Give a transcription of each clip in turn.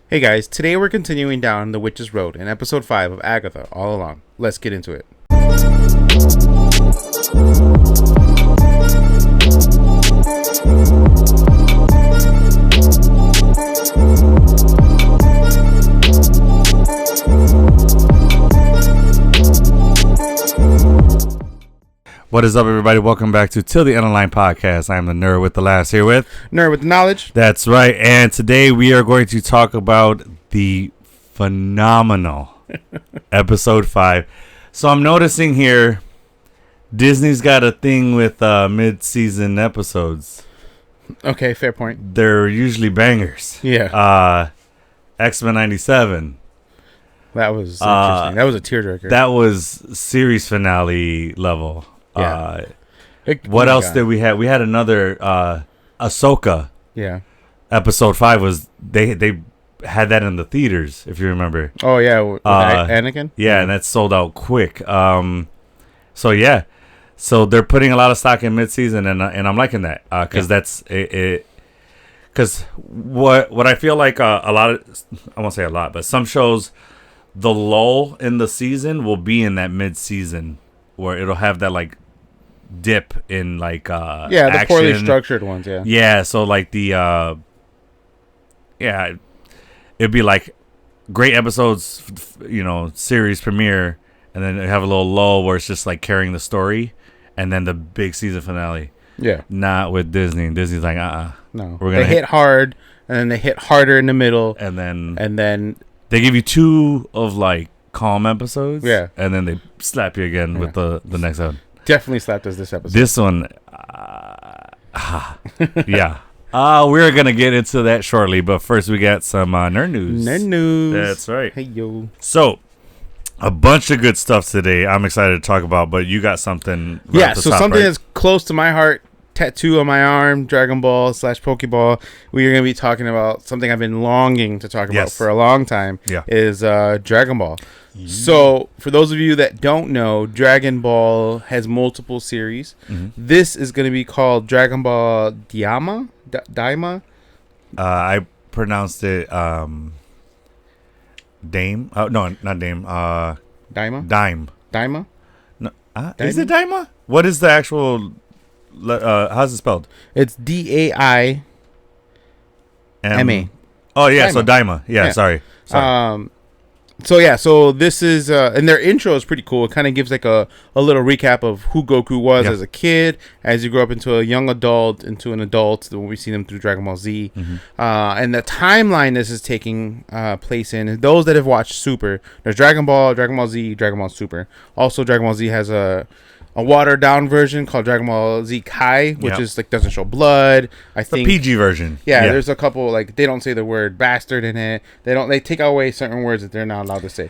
Hey guys, today we're continuing down the Witch's Road in episode 5 of Agatha All Along. Let's get into it. What is up, everybody? Welcome back to Till the End of Line podcast. I'm the nerd with the laughs here with Nerd with the knowledge. That's right. And today we are going to talk about the phenomenal episode 5. So I'm noticing here Disney's got a thing with mid-season episodes. Okay, fair point. They're usually bangers. Yeah. X-Men 97. That was interesting. That was a tearjerker. That was series finale level. Yeah. What else did we have? We had another Ahsoka. Yeah. Episode 5 was they had that in the theaters, if you remember. Oh yeah, with Anakin. Yeah, and that sold out quick. So yeah, so they're putting a lot of stock in mid-season, and I'm liking that because that's it. Because what I feel like a lot of, I won't say a lot, but some shows, the lull in the season will be in that mid-season where it'll have that like dip in like the action. poorly structured ones. Yeah, so like the it'd be like great episodes, series premiere, and then have a little lull where it's just like carrying the story, and then the big season finale. Yeah. Not with Disney. Disney's like, no, we're gonna hit hard, and then they hit harder in the middle, and then they give you 2 of like calm episodes. Yeah. And then they slap you again with the next one. Definitely slapped us this episode. This one, yeah. We're going to get into that shortly, but first we got some nerd news. Nerd news. That's right. Hey, yo. So, a bunch of good stuff today I'm excited to talk about, but you got something so something that's close to my heart, tattoo on my arm, Dragon Ball / Pokeball. We are going to be talking about something I've been longing to talk about for a long time, is Dragon Ball. Yeah. So, for those of you that don't know, Dragon Ball has multiple series. Mm-hmm. This is going to be called Dragon Ball Daima. I pronounced it Dame. No, not Dame. Daima? Daima? No, is it Daima? What is the actual... how's it spelled? It's Daima. Oh, yeah, Daima. So Daima. Yeah, sorry. So this is and their intro is pretty cool. It kind of gives like a little recap of who Goku was as a kid, as you grow up into a young adult, into an adult, when we see them through Dragon Ball Z. Mm-hmm. And the timeline this is taking place in, those that have watched Super, there's Dragon Ball Z, Dragon Ball Super. Also, Dragon Ball Z has a watered down version called Dragon Ball Z Kai, which is like doesn't show blood. I think the PG version. Yeah, there's a couple like they don't say the word bastard in it. They take away certain words that they're not allowed to say.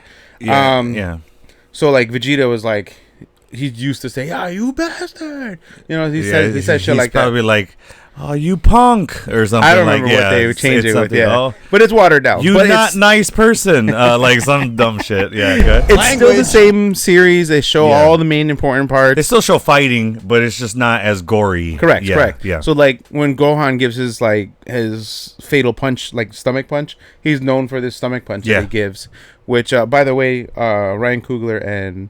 So like Vegeta was like he used to say, you bastard." He said shit like that. He's probably like, "Oh, you punk," or something. I don't remember what they changed it with. But it's watered down. But not nice person, like some dumb shit. Yeah, good. It's still the same series. They show all the main important parts. They still show fighting, but it's just not as gory. Correct. Yeah. So like when Gohan gives his fatal punch, like stomach punch, he's known for this stomach punch that he gives. Which, by the way, Ryan Coogler and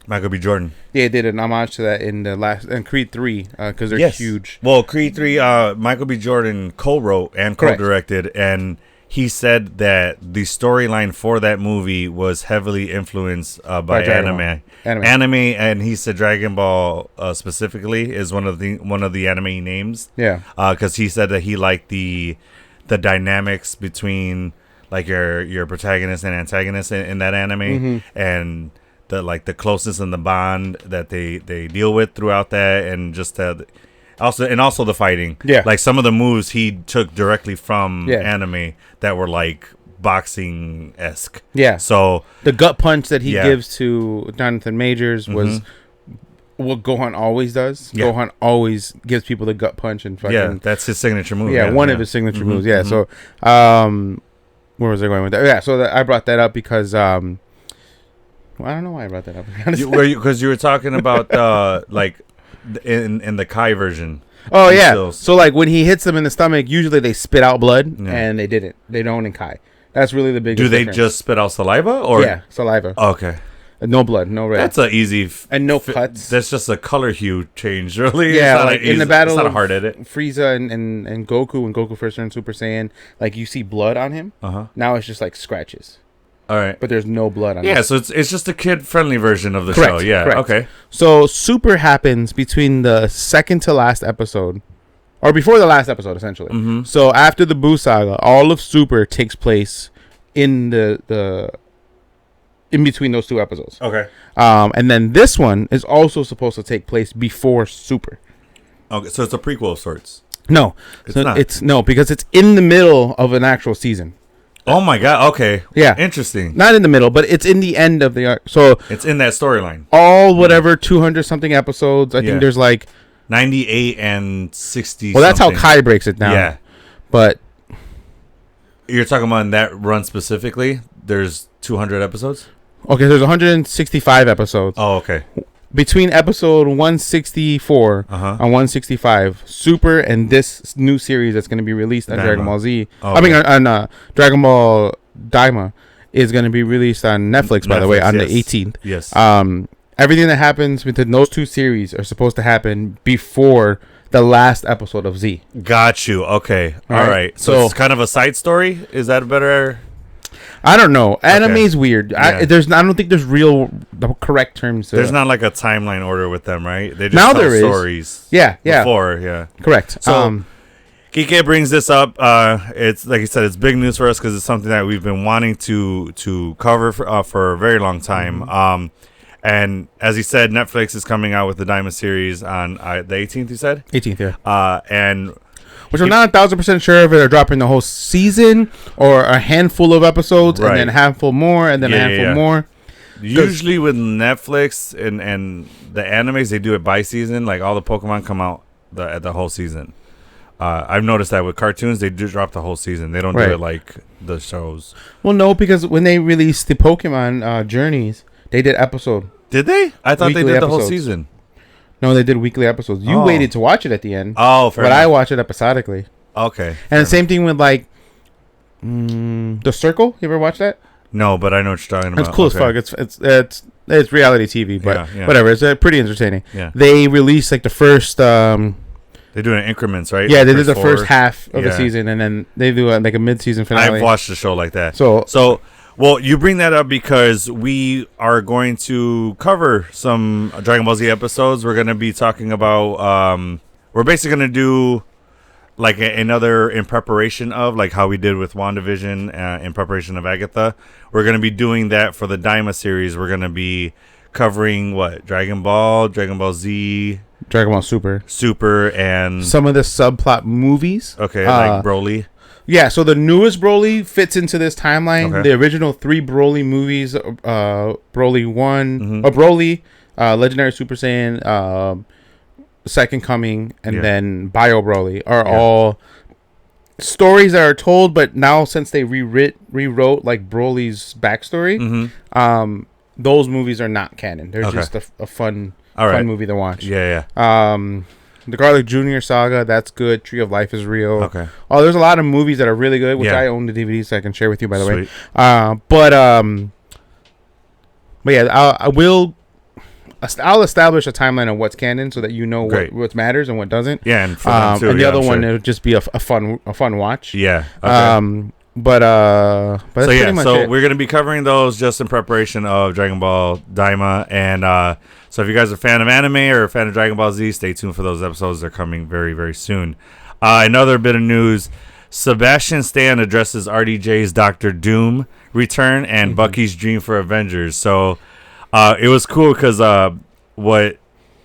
Michael B. Jordan. Yeah, did an homage to that in Creed 3 because they're huge. Well, Creed 3, Michael B. Jordan co-wrote and co-directed, and he said that the storyline for that movie was heavily influenced by anime, and he said Dragon Ball specifically is one of the anime names. Yeah, because he said that he liked the dynamics between like your protagonist and antagonist in that anime, and the closeness and the bond that they deal with throughout that, and just also the fighting. Yeah, like some of the moves he took directly from anime that were like boxing-esque. Yeah. So the gut punch that he gives to Jonathan Majors was what Gohan always does. Yeah. Gohan always gives people the gut punch and fucking that's his signature move. Yeah, one of his signature moves. Yeah. So where was I going with that? Yeah, so I brought that up because I don't know why I brought that up. Because you were talking about like in the Kai version. Oh yeah. So like when he hits them in the stomach, usually they spit out blood, and they didn't. They don't in Kai. That's really the biggest. Do they difference. just spit out saliva or saliva? Okay. No blood, no red. That's an easy and no cuts. That's just a color hue change, really. Yeah, like in the battle, it's not a hard edit. Frieza and Goku, when Goku first turned Super Saiyan, like you see blood on him. Now it's just like scratches. All right, but there's no blood on him. Yeah, so it's just a kid friendly version of the show. Yeah, correct. Okay. So Super happens between the second to last episode, or before the last episode, essentially. So after the Buu saga, all of Super takes place in the in between those two episodes. Okay. And then this one is also supposed to take place before Super. Okay, so it's a prequel of sorts. No, it's not. It's because it's in the middle of an actual season. Oh my god! Okay, yeah, interesting. Not in the middle, but it's in the end of the arc. So it's in that storyline. All whatever 200 something episodes. I think there's like 98 and 60. Well, that's how Kai breaks it down. Yeah, but you're talking about in that run specifically. There's 200 episodes. Okay, there's 165 episodes. Oh, okay. Between episode 164 and 165, Super and this new series that's going to be released on Dragon Ball Z. I mean, on Dragon Ball Daima is going to be released on Netflix, by the way, on the 18th. Yes. Everything that happens within those two series are supposed to happen before the last episode of Z. Got you. Okay. All right. So it's kind of a side story. Is that a better? I don't know. Anime is weird. Yeah. I don't think there's the correct terms. There's not like a timeline order with them, right? They just now tell there stories. Is. Yeah. Before, yeah. Correct. So Kike brings this up. It's like you said, it's big news for us because it's something that we've been wanting to cover for a very long time. And as he said, Netflix is coming out with the Daima series on the 18th. You said 18th, yeah. And which I'm not 1,000% sure if they're dropping the whole season or a handful of episodes and then a handful more and then a handful more. Usually with Netflix and the animes, they do it by season. Like all the Pokemon come out the whole season. I've noticed that with cartoons, they do drop the whole season. They don't do it like the shows. Well, no, because when they released the Pokemon Journeys, they did episode. Did they? I thought they did the whole season. No, they did weekly episodes. You waited to watch it at the end. Oh, fair enough. I watch it episodically. Okay. And the same thing with like The Circle. You ever watch that? No, but I know what you're talking about. It's cool as fuck. It's reality TV, but whatever. It's pretty entertaining. Yeah. They released like the first. They do it in increments, right? Yeah, they did the first half of the season, and then they do like a mid-season finale. I've watched the show like that. So. Well, you bring that up because we are going to cover some Dragon Ball Z episodes. We're going to be talking about, we're basically going to do like another in preparation of, like how we did with WandaVision in preparation of Agatha. We're going to be doing that for the Daima series. We're going to be covering Dragon Ball Z, Dragon Ball Super, and some of the subplot movies. Okay, like Broly. Yeah, so the newest Broly fits into this timeline. Okay. The original 3 Broly movies, Broly 1, Broly, Legendary Super Saiyan, Second Coming, and then Bio Broly are all stories that are told, but now since they rewrote like Broly's backstory, those movies are not canon. They're just a fun movie to watch. Yeah. The Garlic Jr. saga, that's good. Tree of Life is real. Okay. Oh, there's a lot of movies that are really good, which I own the DVD, so I can share with you, by the way. But yeah, I'll establish a timeline of what's canon so that you know what matters and what doesn't. Yeah, and for them too, and the other one it'll just be a fun watch. Yeah. Okay. But that's pretty much it. We're gonna be covering those just in preparation of Dragon Ball Daima, and so if you guys are a fan of anime or a fan of Dragon Ball Z, stay tuned for those episodes. They're coming very, very soon. Another bit of news: Sebastian Stan addresses RDJ's Doctor Doom return and Bucky's dream for Avengers. So it was cool because what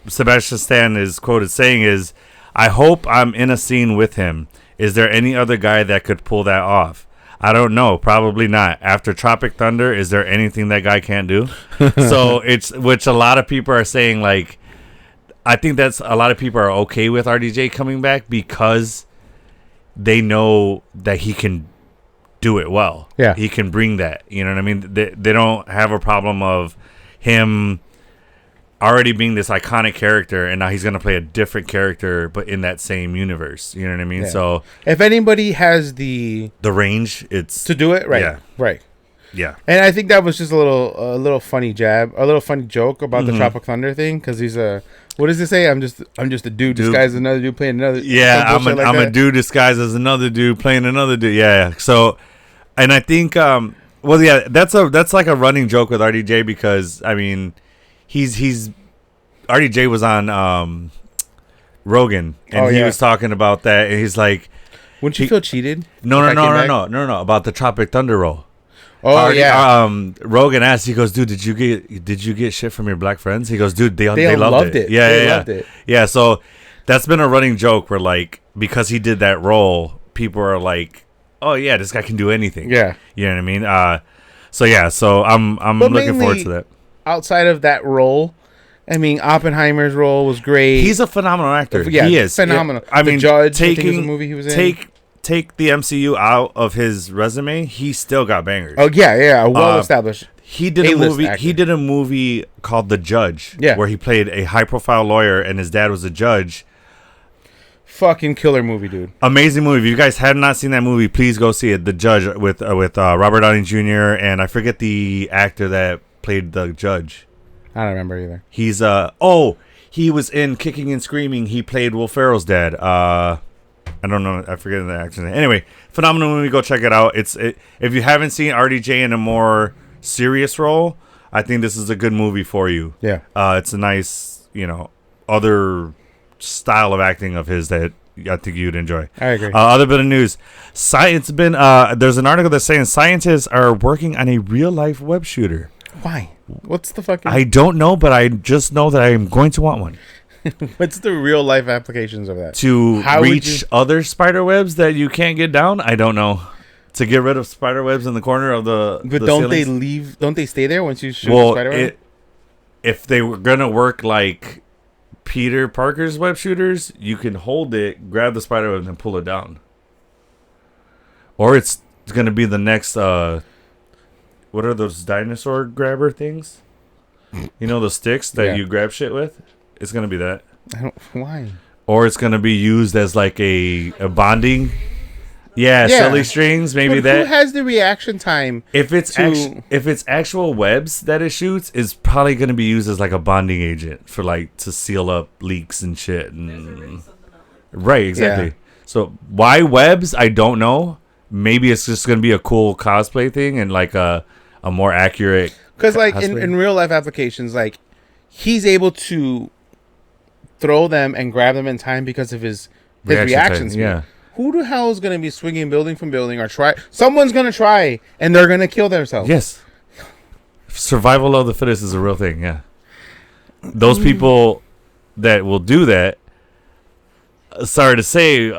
Sebastian Stan is quoted saying is, "I hope I'm in a scene with him. Is there any other guy that could pull that off? I don't know. Probably not. After Tropic Thunder, is there anything that guy can't do?" So which a lot of people are saying, like, I think that's a lot of people are okay with RDJ coming back because they know that he can do it well. Yeah. He can bring that. You know what I mean? They don't have a problem of him already being this iconic character, and now he's gonna play a different character, but in that same universe. You know what I mean? Yeah. So if anybody has the range, it's to do it, right? Yeah. Right. Yeah. And I think that was just a little funny jab, a little funny joke about the Tropic Thunder thing, because he's a. What does it say? I'm just a dude disguised as another dude playing another. Yeah, I'm a dude disguised as another dude playing another dude. Yeah. So, and I think, well, yeah, that's like a running joke with RDJ, because I mean, he's RDJ was on Rogan, and he was talking about that, and he's like, wouldn't you feel cheated? No, about the Tropic Thunder role. Oh yeah. Rogan asked, he goes, dude, did you get shit from your black friends? He goes, dude, they loved it. Yeah, they loved it. Yeah, so that's been a running joke where, like, because he did that role, people are like, oh yeah, this guy can do anything. Yeah, you know what I mean. So I'm looking forward to that. Outside of that role, I mean, Oppenheimer's role was great. He's a phenomenal actor. Yeah, he is phenomenal. I mean, Judge, I think it was a movie he was in. Take the MCU out of his resume, he still got bangers. Oh yeah, well established. He did a movie. Actor. He did a movie called The Judge, where he played a high-profile lawyer, and his dad was a judge. Fucking killer movie, dude. Amazing movie. If you guys have not seen that movie, please go see it. The Judge with Robert Downey Jr. and I forget the actor that played the judge. I don't remember either. He's he was in Kicking and Screaming. He played Will Ferrell's dad. I don't know. I forget the actor's name. Anyway, phenomenal movie. Go check it out. If you haven't seen RDJ in a more serious role, I think this is a good movie for you. Yeah. It's a nice, other style of acting of his that I think you'd enjoy. I agree. Other bit of news. There's an article that's saying scientists are working on a real life web shooter. Why? What's the fucking... I don't know, but I just know that I am going to want one. What's the real life applications of that? To reach other spider webs that you can't get down? I don't know. To get rid of spider webs in the corner of the But don't ceilings? They leave? Don't they stay there once you shoot the spider web? If they were gonna work like Peter Parker's web shooters, you can hold it, grab the spider web, and pull it down. Or it's gonna be the next. What are those dinosaur grabber things? You know, the sticks that you grab shit with. It's gonna be that. Why? Or it's gonna be used as like a bonding. Yeah, silly strings. Maybe but that. Who has the reaction time? If it's actual webs that it shoots, it's probably gonna be used as like a bonding agent for like to seal up leaks and shit. And right, exactly. Yeah. So why webs? I don't know. Maybe it's just gonna be a cool cosplay thing and like a more accurate. Because like in real life applications, like he's able to throw them and grab them in time because of his reactions. Yeah. Who the hell is going to be swinging building from building or try? Someone's going to try and they're going to kill themselves. Yes. Survival of the fittest is a real thing. Yeah. Those people that will do that, sorry to say,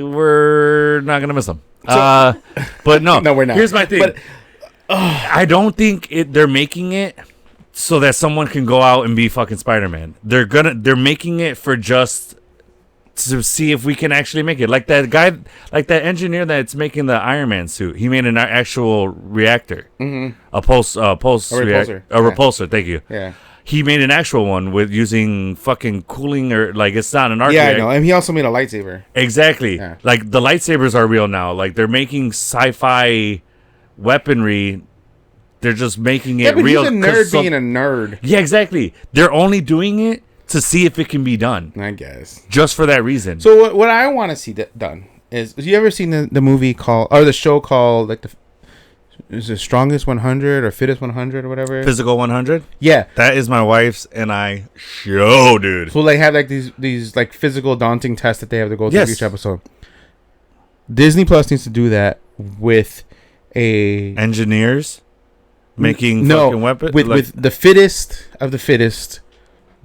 we're not going to miss them. But no, no, we're not. Here's my thing. But, I don't think they're making it so that someone can go out and be fucking Spider-Man. They're making it for just to see if we can actually make it. Like that guy, like that engineer that's making the Iron Man suit. He made an actual reactor. Mm-hmm. A repulsor. Thank you. Yeah. He made an actual one with using fucking cooling or like it's not an arc. Yeah, I know. And he also made a lightsaber. Exactly. Yeah. Like the lightsabers are real now. Like they're making sci-fi weaponry. They're just making it real. He's a nerd being a nerd. Yeah, exactly. They're only doing it to see if it can be done. I guess. Just for that reason. So what I want to see done is, have you ever seen the movie called, or the show called, like is it Strongest 100 or Fittest 100 or whatever? Physical 100? Yeah. That is my wife's and I show, dude. So they have like these like physical daunting tests that they have to go through each episode. Disney Plus needs to do that with engineers making fucking weapons with the fittest of the fittest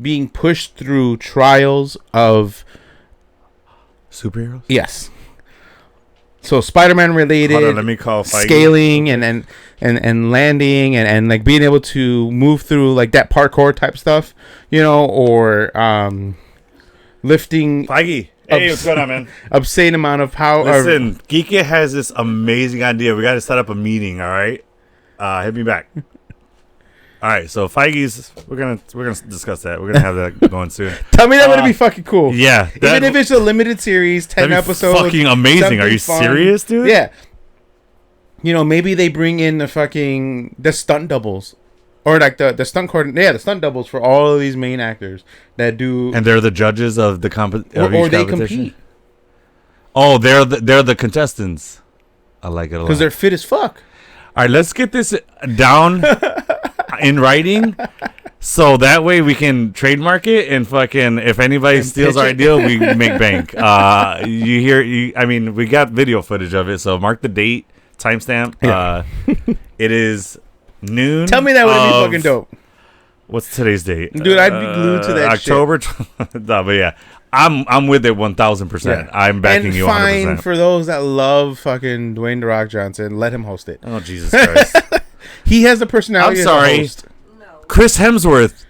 being pushed through trials of superheroes. Yes. So Spider-Man related. Hold on, let me call Feige. Scaling and landing and like being able to move through like that parkour type stuff, or lifting. Feige. Hey, what's going on, man? Obscene amount of power. Listen, Geeky has this amazing idea. We got to set up a meeting, all right? Hit me back. All right, so Feige's. We're gonna discuss that. We're gonna have that going soon. Tell me that would be fucking cool. Yeah, even if it's a limited series, 10 episodes. Fucking amazing. Are you serious, dude? Yeah. You know, maybe they bring in the stunt doubles. Or like the stunt the stunt doubles for all of these main actors that do, and they're the judges of the or they compete. Oh, they're the contestants. I like it a lot because they're fit as fuck. All right, let's get this down in writing, so that way we can trademark it and fucking if anybody steals our idea, we make bank. I mean, we got video footage of it, so mark the date, timestamp. Yeah. It is noon. Tell me that would be fucking dope. What's today's date? Dude, I'd be glued to that October shit. No, but yeah. I'm with it 1,000%. Yeah. I'm backing you 100%. And fine for those that love fucking Dwayne The Rock Johnson, let him host it. Oh, Jesus Christ. He has the personality as a host. No. Chris Hemsworth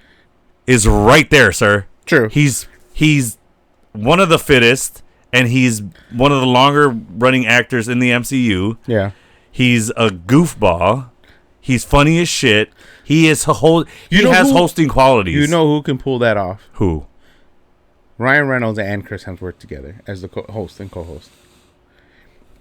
is right there, sir. True. He's one of the fittest, and he's one of the longer running actors in the MCU. Yeah. He's a goofball. He's funny as shit. He has hosting qualities. You know who can pull that off? Who? Ryan Reynolds and Chris Hemsworth together as the host and co-host.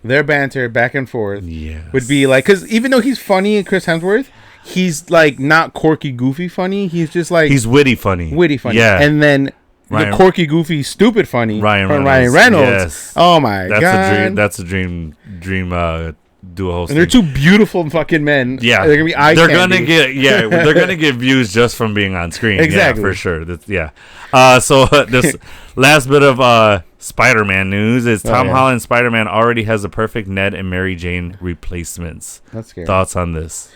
Their banter back and forth would be like, because even though he's funny in Chris Hemsworth, he's like not quirky, goofy funny. He's just like he's witty funny. Yeah, and then the quirky, goofy, stupid funny Ryan Reynolds. Yes. Oh my god, that's a dream duo hosting. And they're two beautiful fucking men. Yeah, they're gonna be eye candy. They're gonna get views just from being on screen. Exactly, for sure. So this last bit of Spider-Man news is Tom Holland's Spider-Man already has a perfect Ned and Mary Jane replacements. That's scary. Thoughts on this?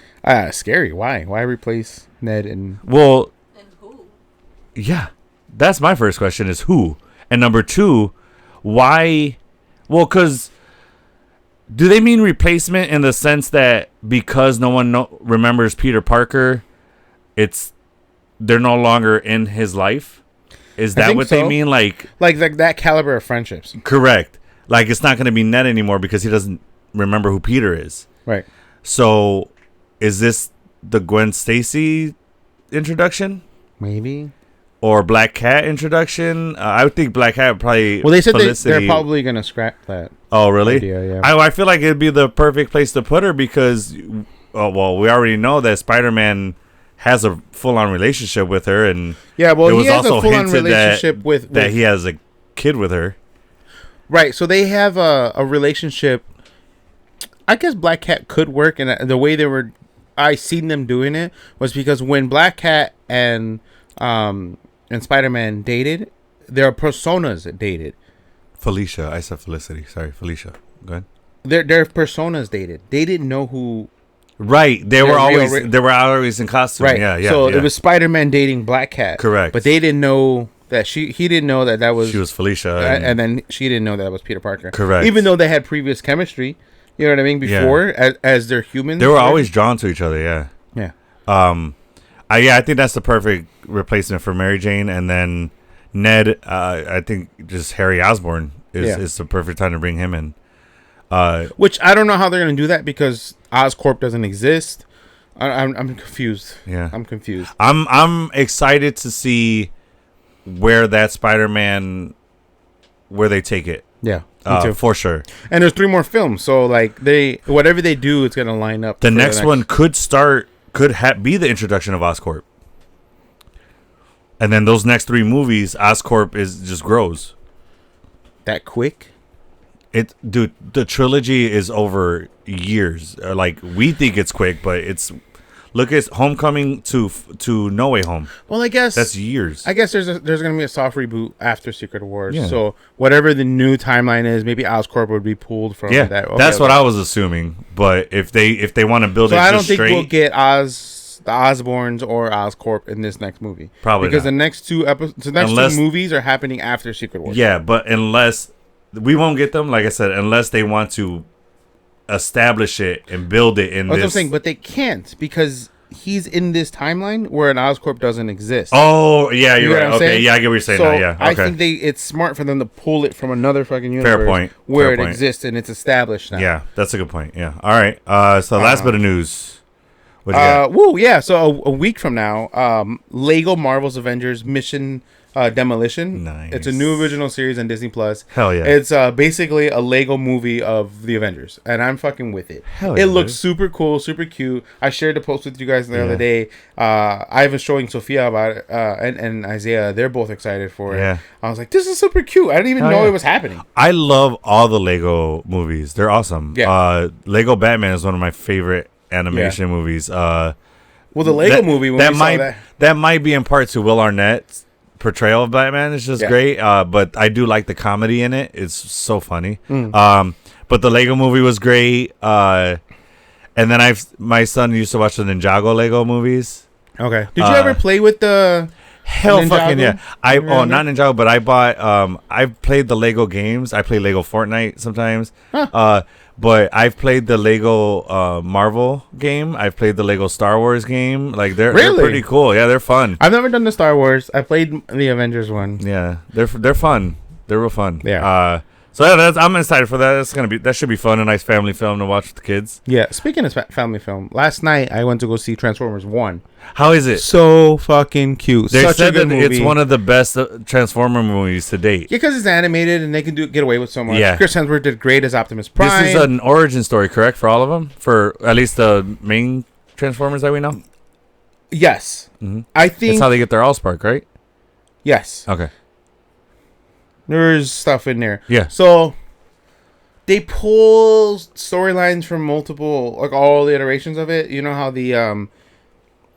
Scary. Why? Why replace Ned and? Well, and who? Yeah, that's my first question. Is who? And number two, why? Well, because. Do they mean replacement in the sense that because no one remembers Peter Parker, they're no longer in his life? Is that what they mean? Like that caliber of friendships. Correct. Like it's not going to be Ned anymore because he doesn't remember who Peter is. Right. So, is this the Gwen Stacy introduction? Maybe. Or Black Cat introduction? I would think Black Cat would probably. Well, they said they're probably going to scrap that. Oh, really? Idea, yeah. I feel like it'd be the perfect place to put her because, we already know that Spider-Man has a full-on relationship with her, and he has a full-on relationship with he has a kid with her. Right. So they have a relationship. I guess Black Cat could work, and the way I seen them doing it was because when Black Cat and Spider-Man dated, their personas dated. Felicia. I said Felicity. Sorry, Felicia. Go ahead. Their personas dated. They didn't know who. Right. They were always in costume. Right. Yeah. So it was Spider-Man dating Black Cat. Correct. But they didn't know that he didn't know that was. She was Felicia. And then she didn't know that was Peter Parker. Correct. Even though they had previous chemistry. You know what I mean? Before, as they're humans. They were always drawn to each other, yeah. Yeah. I think that's the perfect replacement for Mary Jane. And then Ned, I think just Harry Osborn is the perfect time to bring him in. Which I don't know how they're going to do that because Oscorp doesn't exist. I'm confused. Yeah. I'm confused. I'm excited to see where that Spider-Man, where they take it. Yeah. For sure. And there's 3 more films, so like whatever they do, it's gonna line up. The next one could be the introduction of Oscorp, and then those next 3 movies, Oscorp just grows. That quick? Dude, the trilogy is over years. Like we think it's quick, but it's. Look at Homecoming to No Way Home. Well, I guess that's years. I guess there's going to be a soft reboot after Secret Wars. Yeah. So whatever the new timeline is, maybe Oscorp would be pulled from that. Okay, that's what I was assuming. But if they want to build it, I don't think we'll get the Osborns or Oscorp in this next movie. Probably because not. The next 2 movies are happening after Secret Wars. Yeah, but unless we won't get them, like I said, unless they want to establish it and build it in this. That's what I'm saying, but they can't because he's in this timeline where an Oscorp doesn't exist. Oh, yeah, you're right. Okay, yeah, I get what you're saying now, yeah. Okay. I think it's smart for them to pull it from another fucking universe. Fair point. Where it exists and it's established now. Yeah, that's a good point, yeah. All right, so last bit of news. Woo, yeah. So a week from now, Lego Marvel's Avengers Mission Demolition. Nice. It's a new original series on Disney Plus. Hell yeah. It's basically a Lego movie of the Avengers, and I'm fucking with it. Hell yeah, it looks super cool, super cute. I shared the post with you guys the other day. I was showing Sophia about it, and Isaiah. They're both excited for it. Yeah. I was like, this is super cute. I didn't even know it was happening. I love all the Lego movies. They're awesome. Yeah. Lego Batman is one of my favorite animation movies. Well, the Lego movie that might be in part to Will Arnett's portrayal of Batman is just great. But I do like the comedy in it. It's so funny. But the Lego movie was great. And then my son used to watch the Ninjago Lego movies. Okay. Did you ever play with the? Hell fucking yeah. Not Ninjago, but I bought I've played the Lego games. I play Lego Fortnite sometimes. But I've played the Lego Marvel game. I've played the Lego Star Wars game. Like they're pretty cool. Yeah, they're fun. I've never done the Star Wars. I played the Avengers one. Yeah, they're fun. They're real fun. Yeah. So yeah, I'm excited for that. That should be fun. A nice family film to watch with the kids. Yeah. Speaking of family film, last night I went to go see Transformers 1. How is it? So fucking cute. They said that it's one of the best Transformer movies to date. Yeah, because it's animated and they can get away with so much. Yeah. Chris Hemsworth did great as Optimus Prime. This is an origin story, correct, for all of them? For at least the main Transformers that we know? Yes. Mm-hmm. I think... That's how they get their Allspark, right? Yes. Okay. There's stuff in there. Yeah. So... they pull storylines from multiple... like all the iterations of it. You know how the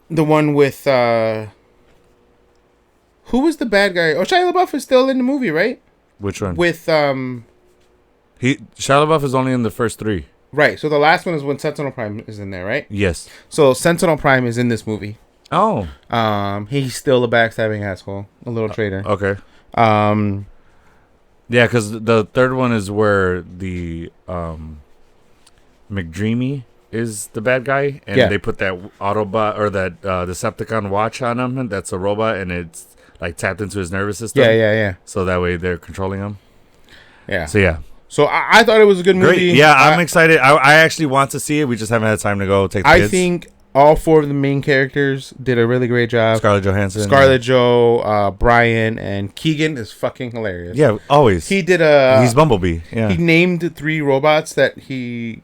one with... who was the bad guy? Oh, Shia LaBeouf is still in the movie, right? Which one? With... Shia LaBeouf is only in the first 3. Right. So the last one is when Sentinel Prime is in there, right? Yes. So Sentinel Prime is in this movie. Oh. He's still a backstabbing asshole. A little traitor. Okay. Yeah, because the third one is where the McDreamy is the bad guy, and they put that Autobot or that Decepticon watch on him, and that's a robot, and it's like tapped into his nervous system. Yeah. So that way they're controlling him. Yeah. So yeah. So I thought it was a good movie. Great. Yeah, I'm excited. I actually want to see it. We just haven't had time to go take the kids. I think all 4 of the main characters did a really great job. Scarlett Johansson. Scarlett Joe, Brian, and Keegan is fucking hilarious. Yeah, always. He did he's Bumblebee. Yeah. He named 3 robots that he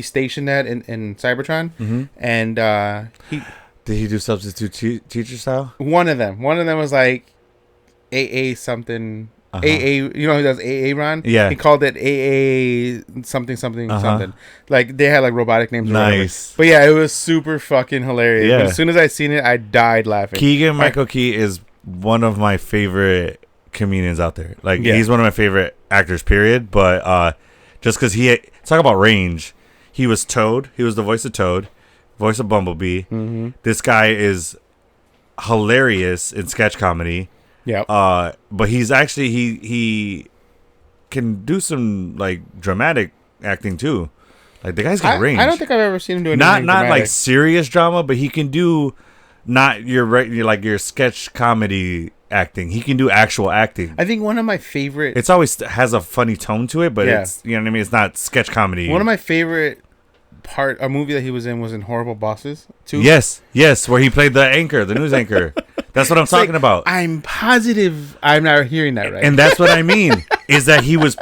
stationed at in Cybertron. Mm-hmm. And did he do substitute teacher style? One of them was like AA something. AA, you know who does AA Ron? Yeah. He called it AA something something. Like they had like robotic names. Nice. But yeah, it was super fucking hilarious. Yeah. As soon as I seen it, I died laughing. Michael Key is one of my favorite comedians out there. Like he's one of my favorite actors, period. But just because talk about range, he was Toad. He was the voice of Toad, voice of Bumblebee. Mm-hmm. This guy is hilarious in sketch comedy. Yeah. But he's actually he can do some like dramatic acting too. Like the guy's got range. I don't think I've ever seen him do anything not dramatic. Like serious drama, but he can do not your sketch comedy acting. He can do actual acting. I think one of my favorite. It's always has a funny tone to it, but it's what I mean. It's not sketch comedy. One of my favorite a movie that he was in Horrible Bosses too. Yes, where he played the news anchor. That's what I'm talking about. I'm positive I'm not hearing that right. And that's what I mean, is that he was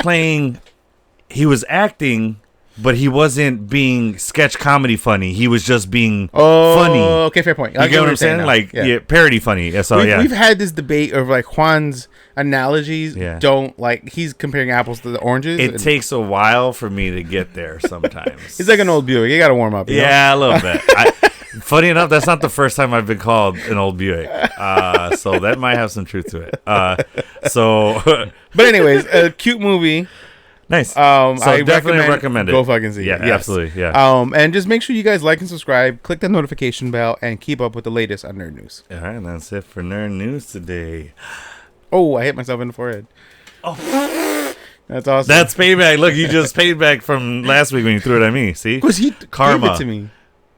acting, but he wasn't being sketch comedy funny. He was just being funny. Okay, fair point. You get what I'm saying? Like, parody funny. We've had this debate of like Juan's analogies don't like, he's comparing apples to the oranges. It takes a while for me to get there sometimes. It's like an old Buick. You got to warm up. Yeah, a little bit. Funny enough, that's not the first time I've been called an old Buick. So that might have some truth to it. But anyways, a cute movie. Nice. So I definitely recommend it. Go fucking see it. Yeah, absolutely. Yeah. And just make sure you guys like and subscribe, click the notification bell, and keep up with the latest on Nerd News. All right, that's it for Nerd News today. Oh, I hit myself in the forehead. Oh. That's awesome. That's payback. Look, you just paid back from last week when you threw it at me. See? Because he Karma. gave it to me.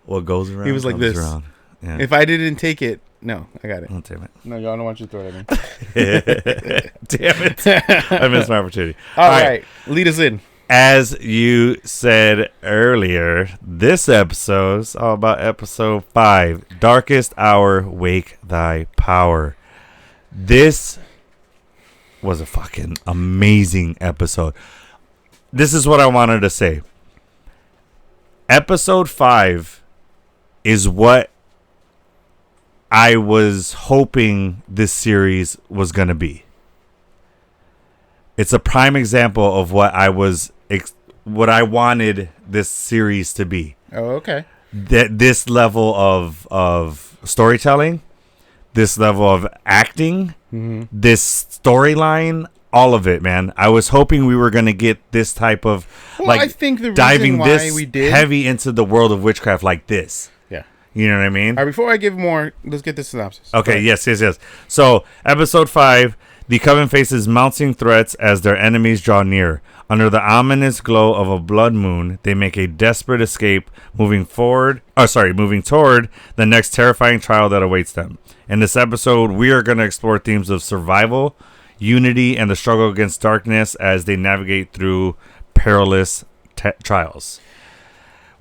What goes around? He was like this. Around. Yeah. If I didn't take it, no, I got it. Oh, damn it. No, y'all don't want you to throw it at me. Damn it. I missed my opportunity. All right. Lead us in. As you said earlier, this episode's all about episode 5, Darkest Hour, Wake Thy Power. This was a fucking amazing episode. This is what I wanted to say. Episode 5 is what I was hoping this series was going to be. It's a prime example of what I wanted this series to be. Oh, okay. This level of storytelling, this level of acting, this storyline, all of it, man. I was hoping we were going to get this type of I think the diving reason why this we did heavy into the world of witchcraft like this. Yeah. You know what I mean? All right, before I give more, let's get the synopsis. Okay, yes. So, episode 5, the Coven faces mounting threats as their enemies draw near. Under the ominous glow of a blood moon, they make a desperate escape, moving toward the next terrifying trial that awaits them. In this episode, we are going to explore themes of survival, unity, and the struggle against darkness as they navigate through perilous trials.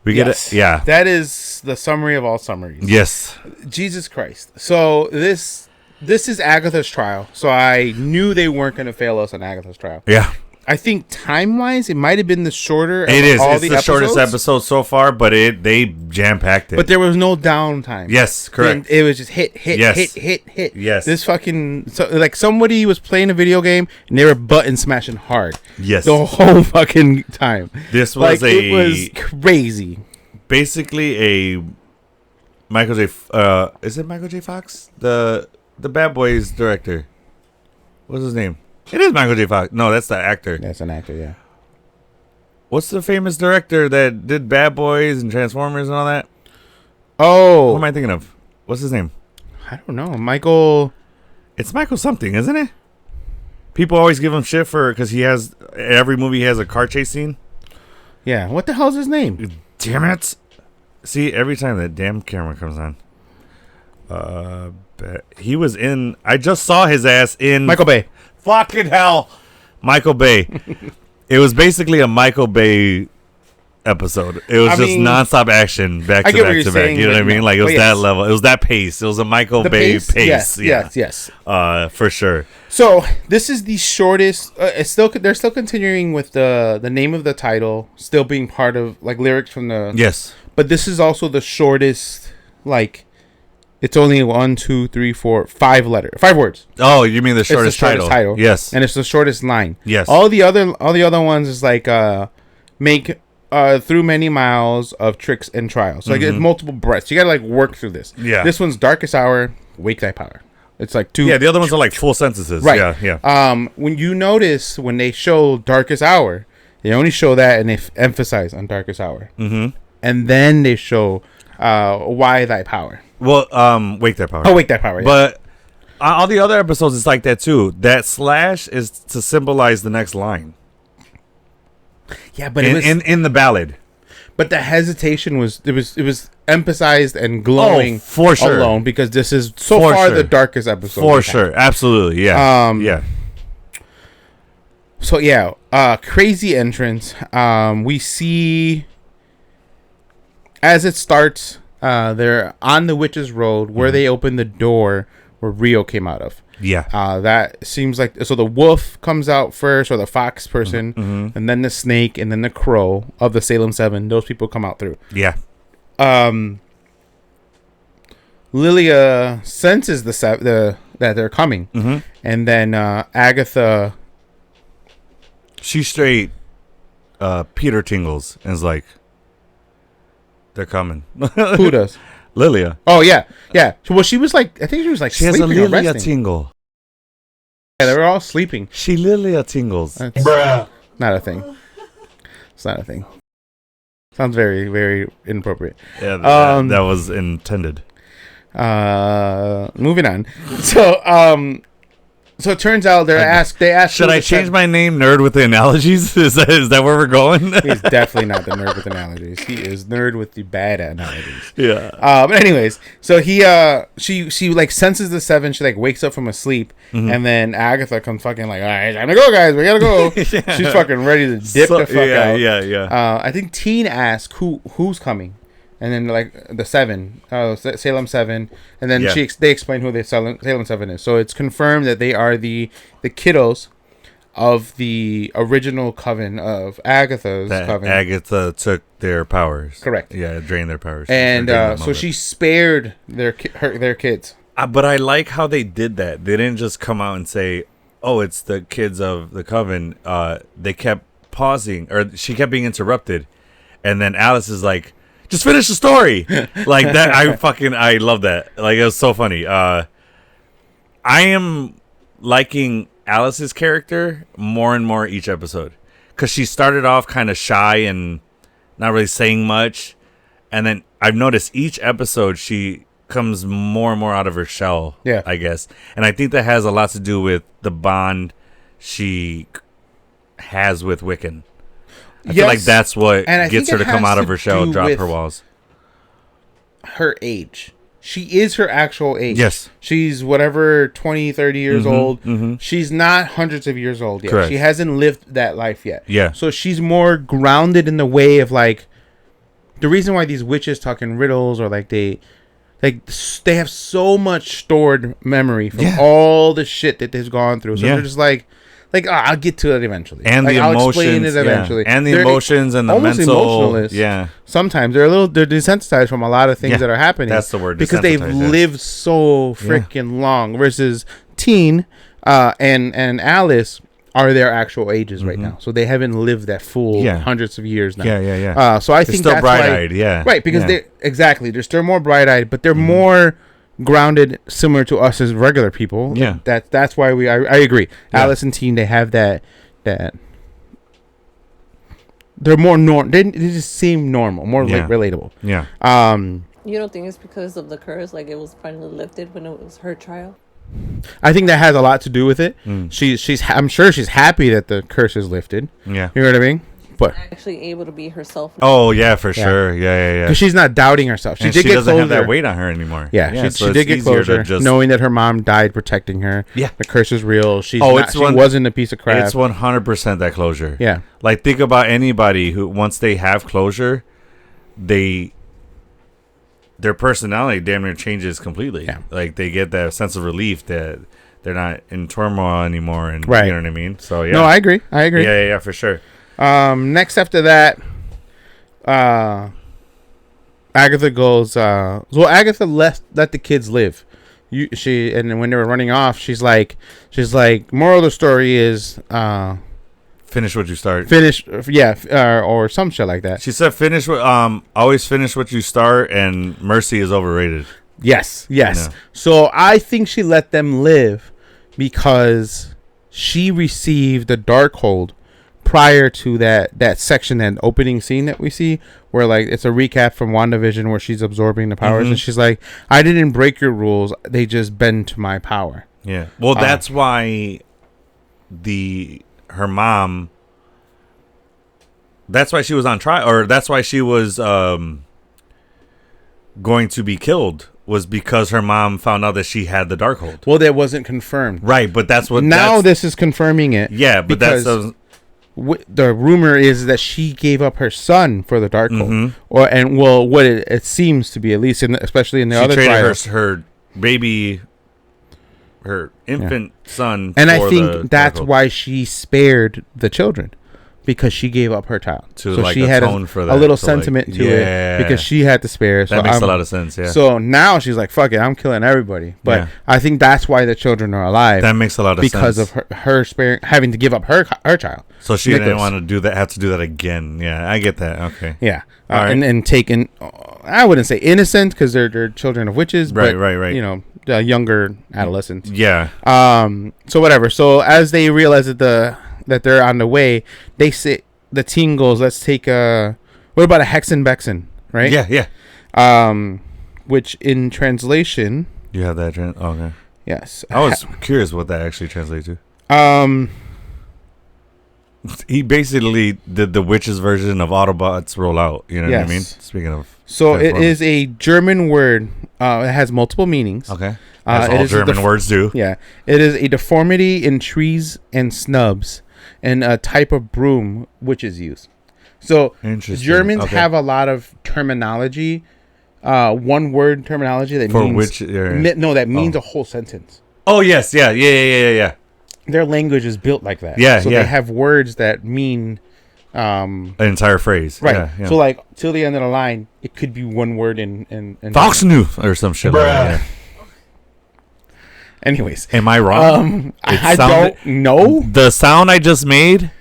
We get it. Yeah. That is the summary of all summaries. Yes. Jesus Christ. So this is Agatha's trial. So I knew they weren't going to fail us on Agatha's trial. Yeah. I think time-wise, it might have been the shorter. It is. It's the shortest episode so far, but they jam-packed it. But there was no downtime. Yes, correct. It was just hit. Yes. Hit. Yes. This fucking like somebody was playing a video game and they were button smashing hard. Yes. The whole fucking time. This was it was crazy. Basically a Michael J. Is it Michael J. Fox? The Bad Boys director. What's his name? It is Michael J. Fox. No, that's the actor. That's an actor, yeah. What's the famous director that did Bad Boys and Transformers and all that? Oh. What am I thinking of? What's his name? I don't know. Michael. It's Michael something, isn't it? People always give him shit because every movie has a car chase scene. Yeah. What the hell's his name? Damn it. See, every time that damn camera comes on. He was in... I just saw his ass in... Michael Bay. Fucking hell. Michael Bay. It was basically a Michael Bay episode. It was nonstop action back to back to back. You know what I mean? Like, it was that level. It was that pace. It was a Michael Bay pace. Yes. For sure. So, this is the shortest... they're still continuing with the name of the title still being part of, like, lyrics from the... Yes. But this is also the shortest, like... It's only 1, 2, 3, 4, 5 words. Oh, you mean the shortest title? Yes. And it's the shortest line. Yes. All the other ones is like make through many miles of tricks and trials. So like it's multiple breaths. You gotta like work through this. Yeah. This one's Darkest Hour, Wake Thy Power. It's like 2. Yeah, the other ones are like full sentences. Right. Yeah. When you notice when they show Darkest Hour, they only show that and they emphasize on Darkest Hour. Mm-hmm. And then they show Why Thy Power. Well, Wake Thy Power. Oh, Wake Thy Power. Yeah. But all the other episodes, it's like that too. That slash is to symbolize the next line. Yeah, but in the ballad. But the hesitation was emphasized and glowing for sure. Alone because this is so far the darkest episode. For sure, absolutely, yeah, yeah. So yeah, crazy entrance. We see as it starts. They're on the Witch's Road where they opened the door where Rio came out of. Yeah. That seems like... So the wolf comes out first, or the fox person, and then the snake, and then the crow of the Salem 7. Those people come out through. Yeah. Lilia senses that they're coming. Mm-hmm. And then Agatha... She straight Peter tingles and is like... They're coming. Who does? Lilia. Oh, yeah. Yeah. Well, she was like... I think she was like she has a Lilia tingle. Yeah, they were all sleeping. She Lilia tingles. Bruh. Not a thing. It's not a thing. Sounds very, very inappropriate. Yeah, that was intended. Moving on. So it turns out they ask. Should I change my name, Nerd with the Analogies? Is that where we're going? He's definitely not the nerd with analogies. He is nerd with the bad analogies. Yeah. But anyways, so she like senses the seven. She like wakes up from a sleep, and then Agatha comes fucking like, all right, time to go, guys. We gotta go. Yeah. She's fucking ready to dip the fuck out. Yeah. I think Teen asks who's coming. And then like the seven, Salem 7, and then they explain who the Salem 7 is. So it's confirmed that they are the kiddos of the original coven of Agatha's coven. Agatha took their powers. Correct. Yeah, drained their powers. And so she spared their kids. But I like how they did that. They didn't just come out and say, "Oh, it's the kids of the coven." They kept pausing, or she kept being interrupted, and then Alice is like, just finish the story. Like that. I love that. Like, it was so funny. I am liking Alice's character more and more each episode, because she started off kind of shy and not really saying much, and then I've noticed each episode she comes more and more out of her shell. Yeah, I guess, and I think that has a lot to do with the bond she has with Wiccan. I feel like that's what gets her to come out of her shell and drop her walls. Her age. She is her actual age. Yes. She's whatever, 20, 30 years old. Mm-hmm. She's not hundreds of years old yet. Correct. She hasn't lived that life yet. Yeah. So she's more grounded in the way of like, the reason why these witches talk in riddles, or like they have so much stored memory from all the shit that they've gone through. So they're just like, I'll get to it eventually. And like, the emotions. I'll explain it eventually. And the emotions and the mental. Emotionalist. Yeah. Sometimes they're desensitized from a lot of things that are happening. That's the word. Because they've lived so freaking long. Versus Teen and Alice are their actual ages right now. So they haven't lived that full hundreds of years now. Yeah. So I think still that's bright-eyed. Right, because they're still more bright-eyed, but they're more grounded, similar to us as regular people. Yeah, that's why I agree. Alice and Teen, they have that they're more they just seem normal, more like relatable. Yeah. You don't think it's because of the curse, like it was finally lifted when it was her trial? I think that has a lot to do with it. I'm sure she's happy that the curse is lifted. Yeah, you know what I mean. But actually able to be herself. Oh yeah, for sure. Yeah. Because she's not doubting herself. She doesn't closure. Have that weight on her anymore. Yeah, she did get closure, knowing that her mom died protecting her. Yeah, the curse is real. She wasn't a piece of crap. It's 100% that closure. Yeah, like think about anybody who once they have closure, their personality damn near changes completely. Yeah, like they get that sense of relief that they're not in turmoil anymore, and you know what I mean. So yeah, no, I agree. Yeah, for sure. Next after that, Agatha goes. Well, Agatha let the kids live. And when they were running off, she's like, moral of the story is, finish what you start. Or some shit like that. She said, always finish what you start, and mercy is overrated. Yes. So I think she let them live because she received the Darkhold prior to that section, that opening scene that we see, where like it's a recap from WandaVision where she's absorbing the powers, and she's like, I didn't break your rules, they just bend to my power. Yeah. Well, that's why her mom, that's why she was on trial, or that's why she was going to be killed, was because her mom found out that she had the Darkhold. Well, that wasn't confirmed. Right, but that's what this is confirming it. Yeah, but that's the rumor is that she gave up her son for the Darkhold, what it seems to be, at least especially in the other trials. Her baby, her infant son, and I think that's why she spared the children, because she gave up her child. So she had a little sentiment to it, because she had to spare. That makes a lot of sense. Yeah. So now she's like, "Fuck it, I'm killing everybody." But I think that's why the children are alive. That makes a lot of sense because of her sparing, having to give up her child. So she didn't want to have to do that again. Yeah, I get that. Okay. Yeah, and taken. I wouldn't say innocent, because they're children of witches. Right. You know, younger adolescents. Yeah. So whatever. So as they realize that they're on the way, they say, the team goes, let's take what about a Hexen Bexen, right? Yeah. Which in translation, you have that okay. Yes. I was curious what that actually translates to. He basically did the witch's version of Autobots roll out. You know what I mean? Speaking of. So it is a German word. It has multiple meanings. Okay. As all German words do. Yeah. It is a deformity in trees and snubs and a type of broom witches use. So Germans have a lot of terminology, one word terminology that means that means a whole sentence. Oh yes, yeah. Their language is built like that. Yeah, so they have words that mean an entire phrase. Right. Yeah. So like till the end of the line, it could be one word in Foxnoof or some shit like that. Anyways, am I wrong? I don't know. The sound I just made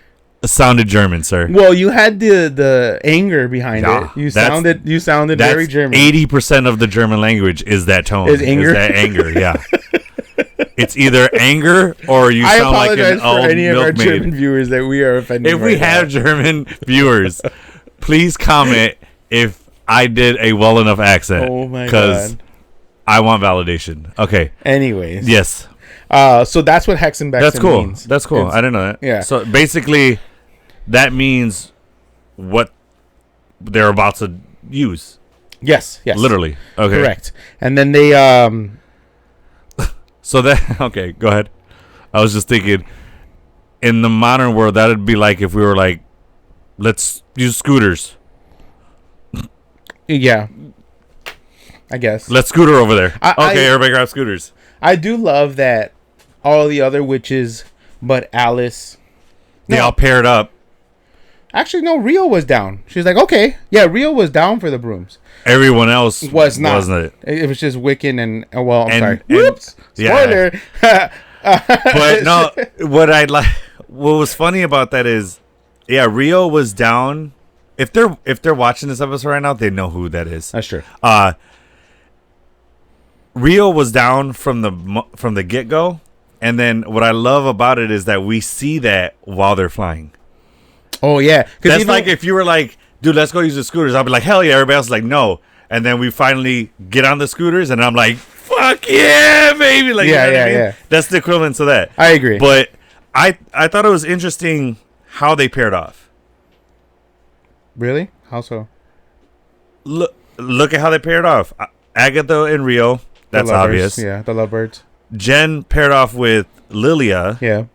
sounded German, sir. Well, you had the anger behind it. You sounded very German. 80% of the German language is that tone. Is anger? Yeah. It's either anger or you sound like an old milkmaid. I apologize for any of our German viewers that we are offending. If we have German viewers, please comment if I did a well enough accent. Oh my god. Because I want validation. Okay. Anyways. Yes. So that's what Hexenbexen means. That's cool. I didn't know that. Yeah. So basically, that means what they're about to use. Yes. Literally. Okay. Correct. And then they So that okay, go ahead. I was just thinking, in the modern world, that'd be like if we were like, let's use scooters. Yeah, I guess. Let's scooter over there. Everybody grab scooters. I do love that all the other witches, but Alice, they all paired up. Actually, no, Rio was down. She was like, okay, yeah, Rio was down for the brooms. Everyone else was not. Wasn't it? It was just Wiccan and I'm sorry. Whoops. Spoiler. Yeah. But no, what was funny about that is, Rio was down. If they're watching this episode right now, they know who that is. That's true. Rio was down from the get go, and then what I love about it is that we see that while they're flying. Oh yeah, that's like if you were like, dude, let's go use the scooters. I'll be like, hell yeah. Everybody else is like, no. And then we finally get on the scooters, and I'm like, fuck yeah, baby. Like, yeah, you know what I mean? Yeah. That's the equivalent to that. I agree. But I thought it was interesting how they paired off. Really? How so? Look at how they paired off. Agatha and Rio. That's obvious. Yeah, the lovebirds. Jen paired off with Lilia. Yeah.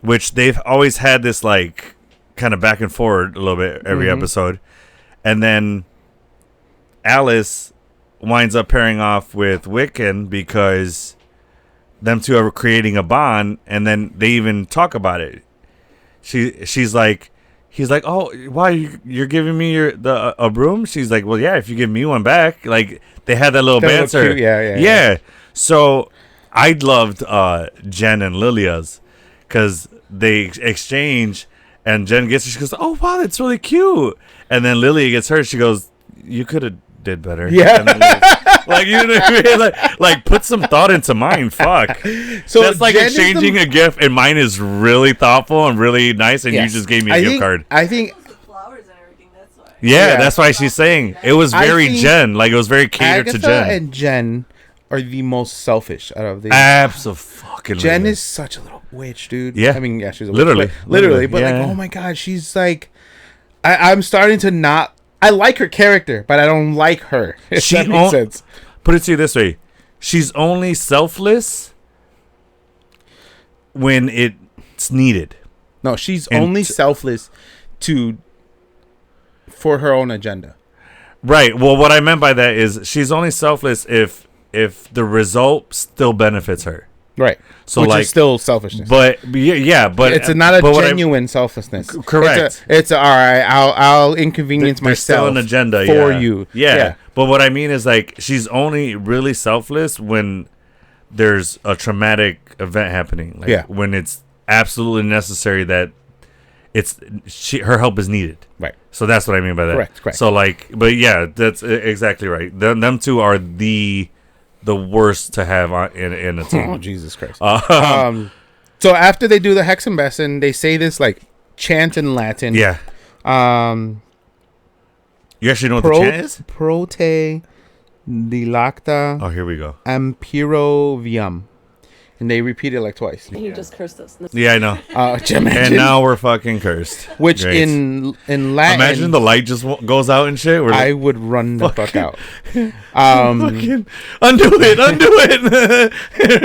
Which they've always had this like kind of back and forward a little bit every episode. And then Alice winds up pairing off with Wiccan because them two are creating a bond, and then they even talk about it. He's like, oh, why you're giving me a broom? She's like, well, yeah, if you give me one back. Like they had that little banter. Yeah. So I loved Jen and Lilia's because they exchange. And Jen gets it. She goes, "Oh wow, that's really cute." And then Lilia gets hurt. She goes, "You could have did better." Yeah, like you know what I mean? Like put some thought into mine. Fuck. So that's like Jen exchanging a gift, and mine is really thoughtful and really nice, and you just gave me a gift card. I think flowers and everything. That's why. Yeah, that's why she's saying it was very Jen. Like it was very catered Agatha to Jen. And Jen are the most selfish out of the. Absolutely. Jen is such a little witch, dude. Yeah. I mean, yeah, she's a literally. witch. Literally. But like, oh my god, she's like, I'm starting to not. I like her character, but I don't like her. If that makes sense. Put it to you this way: she's only selfless when it's needed. No, she's only selfless for her own agenda. Right. Well, what I meant by that is she's only selfless if the result still benefits her. Right. So which like is still selfishness. But it's not a genuine selflessness. Correct. It's all right. I'll inconvenience myself. Still an agenda for you. Yeah. But what I mean is like she's only really selfless when there's a traumatic event happening. Like when it's absolutely necessary that her help is needed. Right. So that's what I mean by that. Correct. So like, but yeah, that's exactly right. Them two are the worst to have in a team. Oh, Jesus Christ. So after they do the Hexenbexen, they say this like chant in Latin. Yeah. You actually know what the chant is? Prote dilacta. Oh, here we go. Ampero viam. and they repeat it like twice. He just cursed us. Yeah, I know. And now we're fucking cursed. Which Great. in Latin, imagine the light just goes out and shit. I would run the fuck out. Fucking undo it.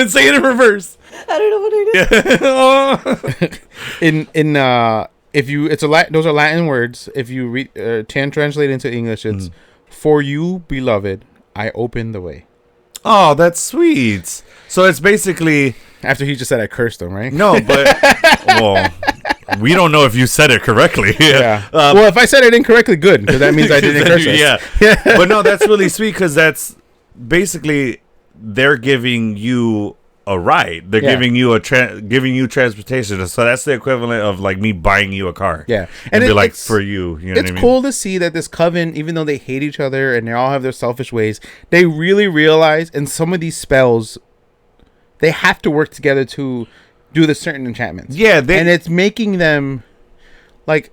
Say it in reverse. I don't know what it is. If you, those are Latin words. If you read, translate into English, it's "For you, beloved, I open the way." Oh, that's sweet. So it's basically after he just said I cursed him, right? No, but well, we don't know if you said it correctly. Yeah. Well, if I said it incorrectly, good, because that means I didn't curse us. Yeah. But no, that's really sweet because that's basically they're giving you a ride. They're giving you giving you transportation. So that's the equivalent of like me buying you a car. Yeah, and be like for you. You know it's cool to see that this coven, even though they hate each other and they all have their selfish ways, they really realize in some of these spells they have to work together to do the certain enchantments. Yeah, and it's making them like.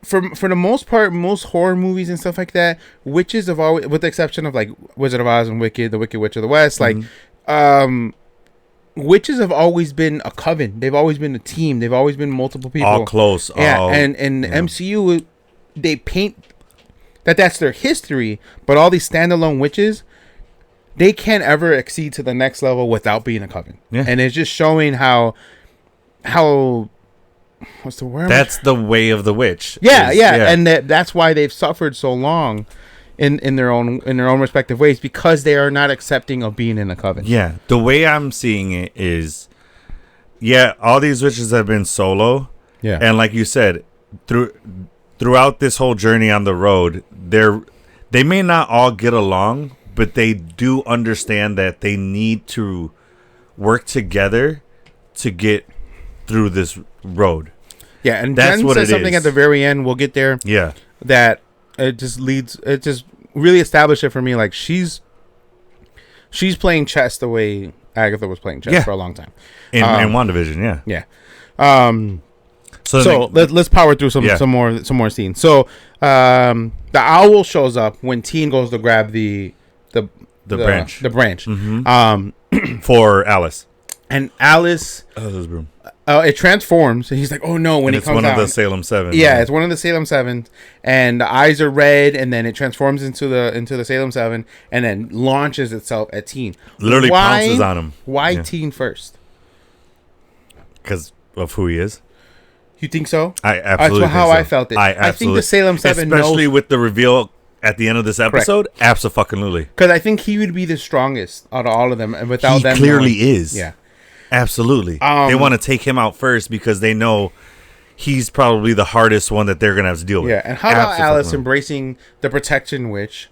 For the most part, most horror movies and stuff like that, witches have always, with the exception of like Wizard of Oz and Wicked, the Wicked Witch of the West, like. Witches have always been a coven. They've always been a team. They've always been multiple people. All close. Yeah, and MCU, they paint that's their history, but all these standalone witches, they can't ever exceed to the next level without being a coven. Yeah. And it's just showing how what's the word? That's the way of the witch. Yeah, and that's why they've suffered so long. In their own respective ways, because they are not accepting of being in a coven. Yeah, the way I'm seeing it is, all these witches have been solo. Yeah, and like you said, throughout this whole journey on the road, they may not all get along, but they do understand that they need to work together to get through this road. Yeah, and that's Jen says something at the very end. We'll get there. Yeah, that. It just really established it for me. Like she's playing chess the way Agatha was playing chess for a long time. In WandaVision, yeah. So let's power through some more scenes. So the owl shows up when Teen goes to grab the branch. The branch. Mm-hmm. For Alice. And Alice. Oh, this broom. It transforms, and he's like, "Oh no!" When he comes out, it's one of the Salem 7. Yeah, right? It's one of the Salem 7, and the eyes are red, and then it transforms into the Salem 7, and then launches itself at Teen. Literally pounces on him. Why Teen first? Because of who he is. You think so? I absolutely. That's how I felt it. I think the Salem 7, especially with the reveal at the end of this episode, absolutely. Because I think he would be the strongest out of all of them, and without them, he clearly is. Yeah. Absolutely. They want to take him out first because they know he's probably the hardest one that they're going to have to deal with. Yeah, and how about Alice embracing the protection witch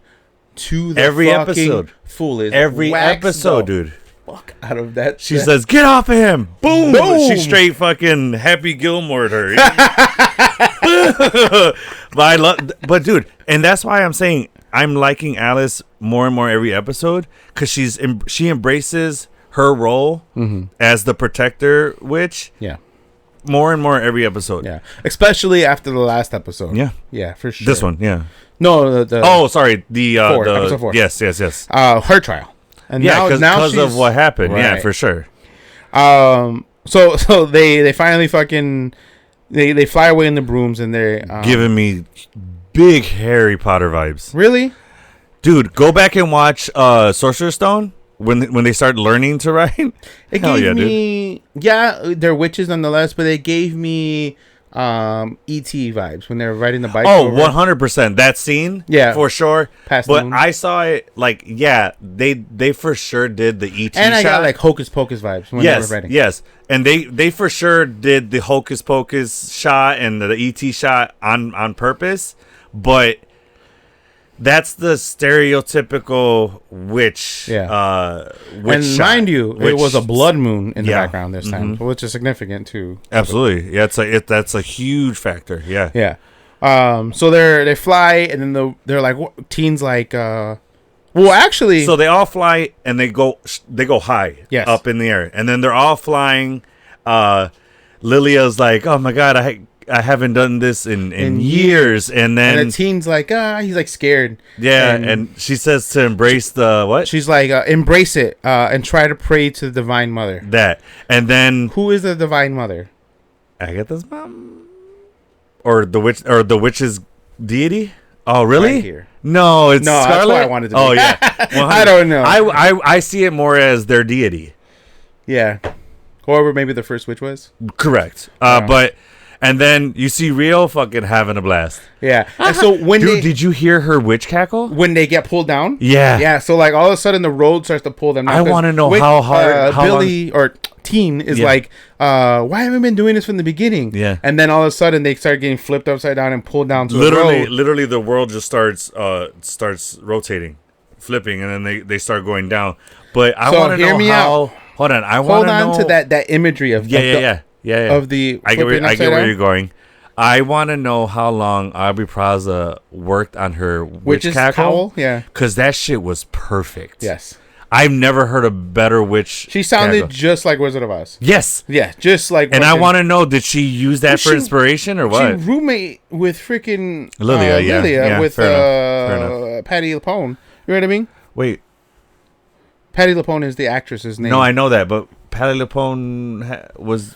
to the every episode. Fullest every episode, dude. Fuck out of that. She says, "Get off of him." Boom. She straight fucking Happy Gilmore'd her. But dude, and that's why I'm saying I'm liking Alice more and more every episode because she embraces her role as the protector witch, more and more every episode. Especially after the last episode. Yeah, for sure. This one, No, sorry, episode 4. Yes. Her trial, and now because of what happened. Right. Yeah, for sure. So they finally fucking they fly away in the brooms, and they're giving me big Harry Potter vibes. Really, dude? Go back and watch Sorcerer's Stone. When they start learning to write, it gave me they're witches nonetheless, but they gave me E.T. vibes when they were riding the bike. Oh, 100%. That scene, for sure. But I saw it they for sure did the E.T. and shot. I got like Hocus Pocus vibes when they were riding. Yes, and they for sure did the Hocus Pocus shot and the E.T. shot on purpose, but. That's the stereotypical witch. Yeah. And mind you, it was a blood moon in the background this time, which is significant too. Absolutely. Yeah, that's a huge factor. Yeah. Yeah. So they fly, and then they're like, Teen's like, well, actually, so they all fly and they go high, up in the air, and then they're all flying. Lilia's like, oh my god, I haven't done this in years. And then the teen's like, he's like scared. Yeah, and she says to embrace the what? She's like, embrace it and try to pray to the Divine Mother. That. And then who is the Divine Mother? Agatha's mom, or the witch's deity? Oh, really? Right here. No, it's Scarlet. That's what I wanted to be. Oh yeah, I don't know. I see it more as their deity. Yeah, whoever maybe the first witch was. Correct. But and then you see Rio fucking having a blast. Yeah. And so when did you hear her witch cackle when they get pulled down? Yeah. Yeah. So like all of a sudden the road starts to pull them down. I want to know how hard Billy or Teen is like, why haven't we been doing this from the beginning? Yeah. And then all of a sudden they start getting flipped upside down and pulled down to the road. Literally the world just starts rotating, flipping, and then they start going down. But I want to know how. Hold on, I want to know. Hold on to that imagery of yeah. Of the I get where you're going. I want to know how long Aubrey Plaza worked on her witch cackle. Yeah, because that shit was perfect. Yes, I've never heard a better witch. She sounded cackle. just like Wizard of Oz. Yes, yeah, just like. And I want to know, did she use that for inspiration or what? She roommate with freaking Lilia, yeah, with fair enough. Patty LuPone. You know what I mean? Wait, Patty LuPone is the actress's name. No, I know that, but Patty LuPone was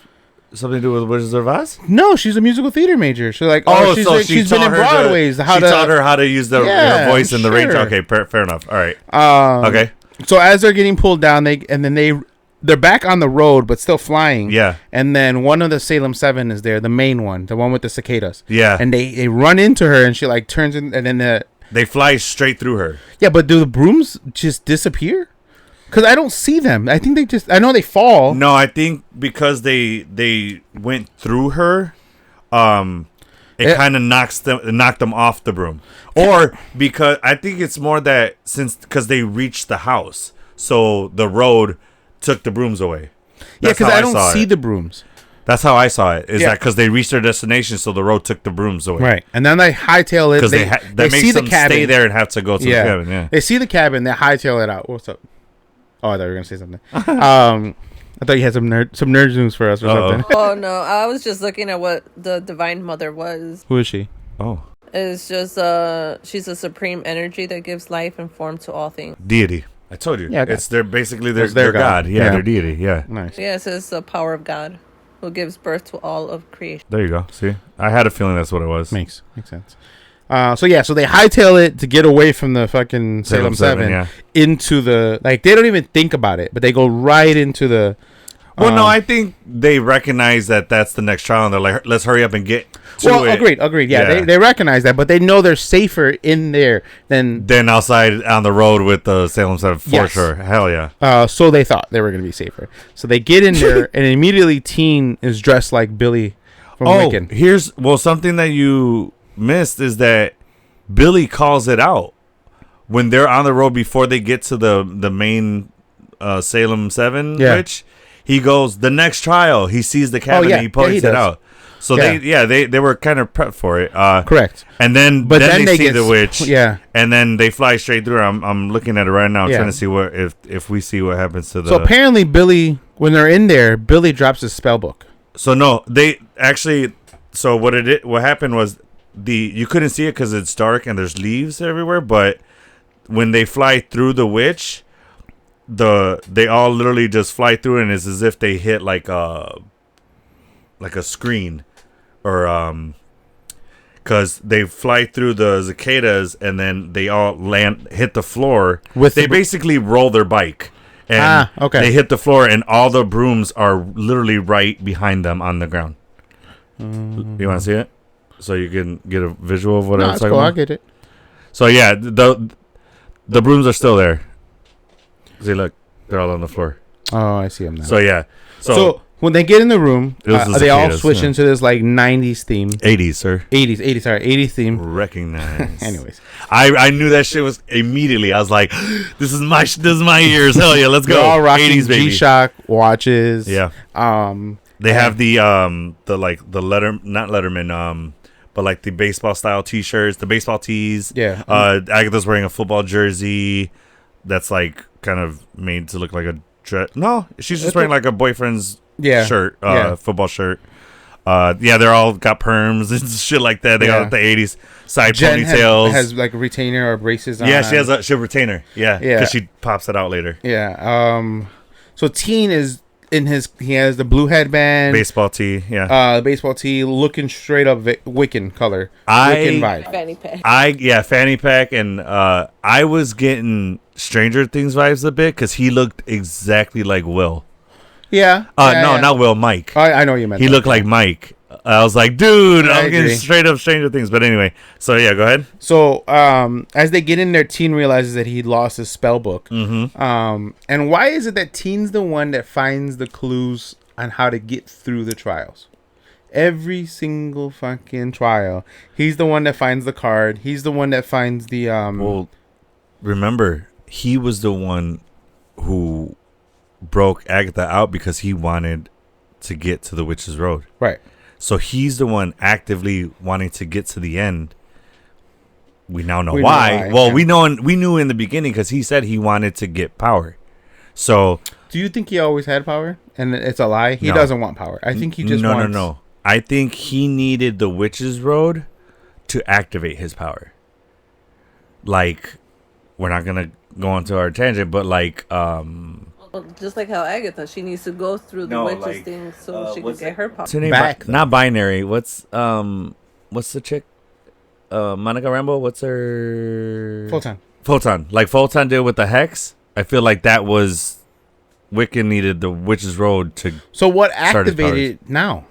something to do with Wizards of Oz? No, she's a musical theater major. She's like, she's been in Broadway's. She taught her how to use her voice in the range. Okay, fair enough. All right. Okay. So as they're getting pulled down, they're back on the road, but still flying. Yeah. And then one of the Salem 7 is there, the main one, the one with the cicadas. Yeah. And they run into her, and she like turns in, and then they fly straight through her. Yeah, but do the brooms just disappear? Because I don't see them. I think I know they fall. No, I think because they went through her, it kind of knocked them off the broom. Or because I think it's more that because they reached the house, so the road took the brooms away. Yeah, because I don't see the brooms. That's how I saw it. That because they reached their destination, so the road took the brooms away. Right, and then they hightail it. Because they see the cabin. Stay there and have to go to the cabin. Yeah, they see the cabin. They hightail it out. What's up? Oh, I thought you were gonna say something. I thought you had some nerd news for us or something. Oh no, I was just looking at what the Divine Mother was. Who is she? Oh, it's just she's a supreme energy that gives life and form to all things. Deity. I told you. Yeah, it's their God. Yeah, their deity. Yeah. Nice. Yeah, it says the power of God, who gives birth to all of creation. There you go. See, I had a feeling that's what it was. Makes sense. So they hightail it to get away from the fucking Salem 7 into the they don't even think about it, but they go right into the. Well, no, I think they recognize that that's the next trial, and they're like, let's hurry up and get to it. Agreed. Yeah, they recognize that, but they know they're safer in there than outside on the road with the Salem 7 for sure. Hell yeah. So they thought they were going to be safer. So they get in there, and immediately Teen is dressed like Billy from Lincoln. Here's something that you missed is that Billy calls it out when they're on the road before they get to the main Salem 7 witch. He goes, the next trial. He sees the cabin and he points it out. So they were kind of prepped for it. Correct. And then they see the witch. Yeah. And then they fly straight through. I'm looking at it right now, trying to see what if we see what happens to the. So apparently Billy, when they're in there, Billy drops his spell book. So no, they actually. So what happened was you couldn't see it because it's dark and there's leaves everywhere. But when they fly through the witch, they all literally just fly through, and it's as if they hit like a screen, or because they fly through the cicadas and then they all hit the floor. They basically roll their bike, and they hit the floor, and all the brooms are literally right behind them on the ground. You want to see it so you can get a visual of what I was talking about? I get it. So yeah, the brooms are still there. See, look, they're all on the floor. Oh, I see them now. So yeah, so when they get in the room, they all switch into this like 90s theme. 80s, sir. 80s theme. Recognize. Anyways, I knew that shit was immediately. I was like, this is my ears. Hell yeah, let's go. They're all rocking 80s, baby. G-Shock watches. Yeah. They have the not Letterman, but like the baseball style T-shirts, the baseball tees. Yeah. Agatha's wearing a football jersey that's like kind of made to look like a dress. No, she's just wearing like a boyfriend's shirt, football shirt. Yeah, they're all got perms and shit like that. They got the 80s side Jen ponytails. has like a retainer or braces on. Yeah, she has a retainer. Yeah, because she pops it out later. Yeah. So Teen is he has the blue headband, baseball tee. Yeah. Baseball tee, looking straight up Wiccan color. Wiccan vibe. Fanny pack. Fanny pack, and I was getting Stranger Things vibes a bit because he looked exactly like Will. Yeah. Not Will, Mike. I know what you meant. He looked like Mike. I was like, dude, I'm getting straight up Stranger Things. But anyway, so yeah, go ahead. So as they get in there, Teen realizes that he lost his spell book. Mm-hmm. And why is it that Teen's the one that finds the clues on how to get through the trials? Every single fucking trial, he's the one that finds the card. He's the one that finds the. Well, remember, he was the one who broke Agatha out because he wanted to get to the Witch's Road. Right. So he's the one actively wanting to get to the end. We now know why. Well, yeah. We knew in the beginning because he said he wanted to get power. So, do you think he always had power? And it's a lie. He doesn't want power. I think he just wants. No. I think he needed the Witch's Road to activate his power. Like, we're not gonna go onto our tangent, but like, just like how Agatha, she needs to go through the witches thing so she can get her power. What's her name? Not binary. What's the chick? Monica Rambeau. What's her? Photon. Like Photon did with the Hex. I feel like that was Wiccan needed the Witch's Road to. So what activated it now?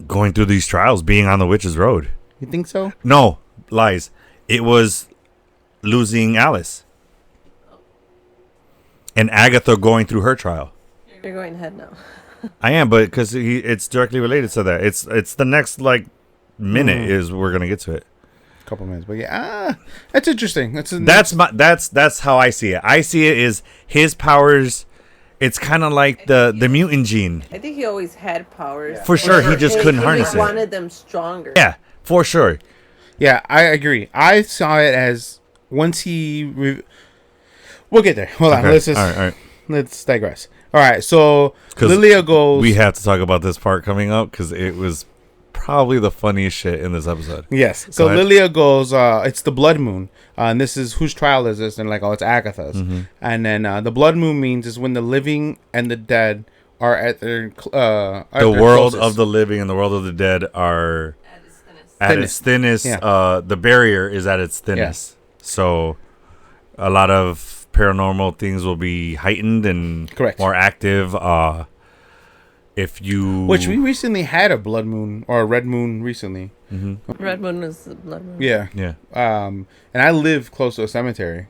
Going through these trials, being on the Witch's Road. You think so? No, lies. It was losing Alice. And Agatha going through her trial. You're going ahead now. I am, but because it's directly related to that. It's the next minute is we're gonna get to it. A couple minutes, but yeah, that's interesting. That's how I see it. I see it as his powers. It's kind of like the mutant gene. I think he always had powers. For sure, he just couldn't harness it. He wanted them stronger. Yeah, for sure. Yeah, I agree. I saw it as once he. We'll get there. Hold on. Let's just. All right. Let's digress. All right. So Lilia goes. We have to talk about this part coming up because it was probably the funniest shit in this episode. Yes. So Lilia goes. It's the blood moon, and this is whose trial is this? And it's Agatha's. Mm-hmm. And then the blood moon means is when the living and the dead are at their. The world closest. of the living and the world of the dead are at its thinnest. Yeah. The barrier is at its thinnest. Yeah. So a lot of paranormal things will be heightened and more active. Which we recently had a blood moon or a red moon recently. Mm-hmm. Red moon is the blood moon. Yeah. And I live close to a cemetery.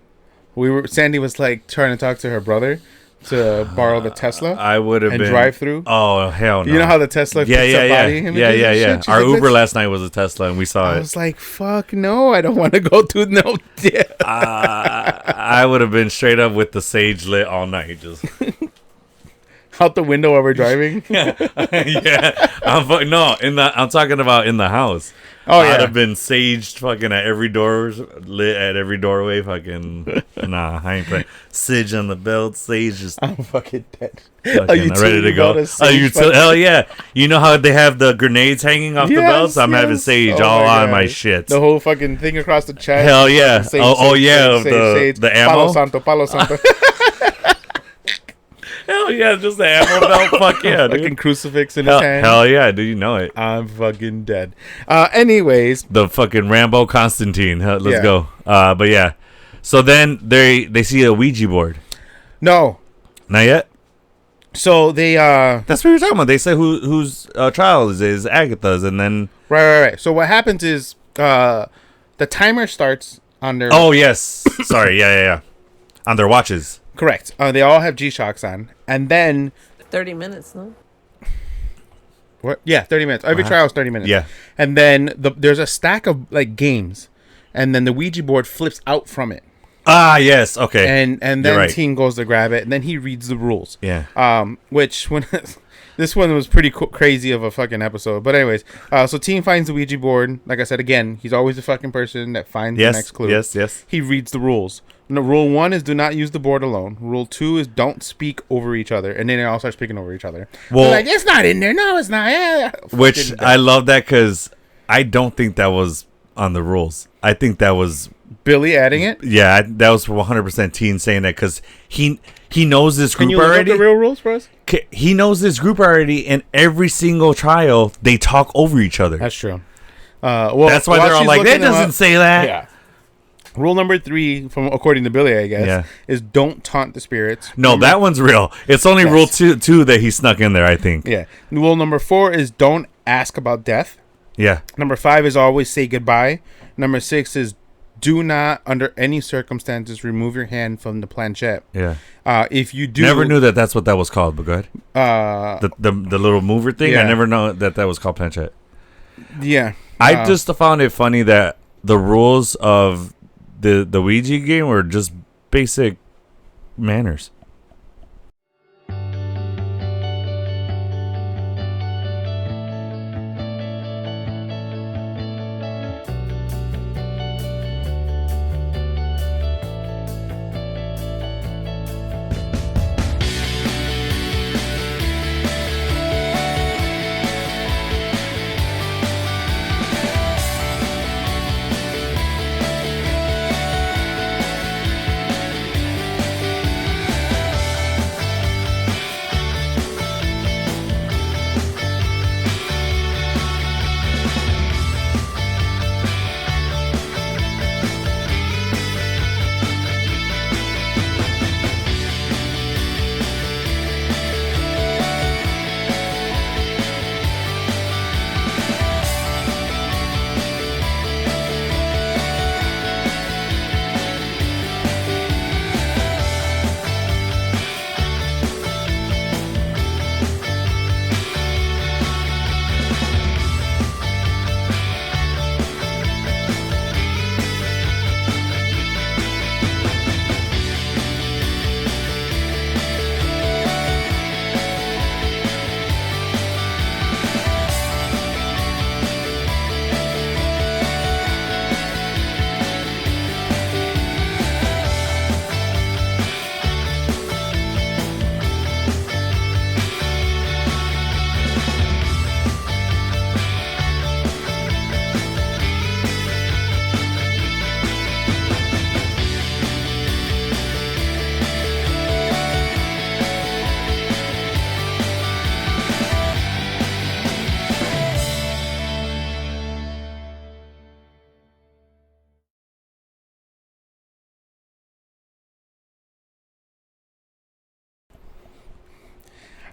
Sandy was trying to talk to her brother to borrow the Tesla. I would have been drive through. Oh hell no! You know how the Tesla picks up body images? Yeah. Our Uber last night was a Tesla, and we saw it. I was like, "Fuck no! I don't want to go through no." I would have been straight up with the sage lit all night, just out the window while we're driving. Yeah. I'm talking about in the house. Oh, I'd have been saged fucking at every door, lit at every doorway. Fucking nah, I ain't playing. Sage on the belt, sage just. I'm fucking dead. Fucking ready to go. Hell yeah! You know how they have the grenades hanging off the belts? I'm having sage all on my shit. The whole fucking thing across the chest. Hell yeah! The ammo. Palo Santo. Hell yeah, just the ammo belt. Fuck yeah, dude. Fucking crucifix in his hand. Hell yeah, dude, you know it. I'm fucking dead. Anyways. The fucking Rambo Constantine. Let's go. But yeah. So then they see a Ouija board. No. Not yet? So they that's what you're talking about. They say whose trial is Agatha's, and then Right. So what happens is the timer starts on their Oh yes. Sorry, yeah. On their watches. Correct. They all have G-Shocks on. And then 30 minutes, no? What? Yeah, 30 minutes. Every trial is 30 minutes. Yeah. And then there's a stack of games. And then the Ouija board flips out from it. Ah, yes. Okay. And then Teen goes to grab it, and then he reads the rules. Yeah. Which when This one was pretty crazy of a fucking episode. But anyways, so Team finds the Ouija board. Like I said, again, he's always the fucking person that finds the next clue. Yes. He reads the rules. No, rule 1 is do not use the board alone. Rule 2 is don't speak over each other. And then they all start speaking over each other. Well, they're like, it's not in there. No, it's not. Yeah. Which I love that because I don't think that was on the rules. I think that was Billy adding it. Yeah, that was 100% Teen saying that because he knows this group already. Can you look up the real rules for us? He knows this group already, and every single trial they talk over each other. That's true. That's why they're all like, that doesn't say that. Yeah. Rule number 3, from according to Billy, I guess, is don't taunt the spirits. No, that one's real. It's only rule 2 that he snuck in there, I think. Yeah. Rule number 4 is don't ask about death. Yeah. Number 5 is always say goodbye. Number 6 is do not, under any circumstances, remove your hand from the planchette. Yeah. If you do, never knew that's what that was called. But go ahead. The little mover thing. Yeah. I never know that was called planchette. Yeah. I just found it funny that the rules of the Ouija game were just basic manners.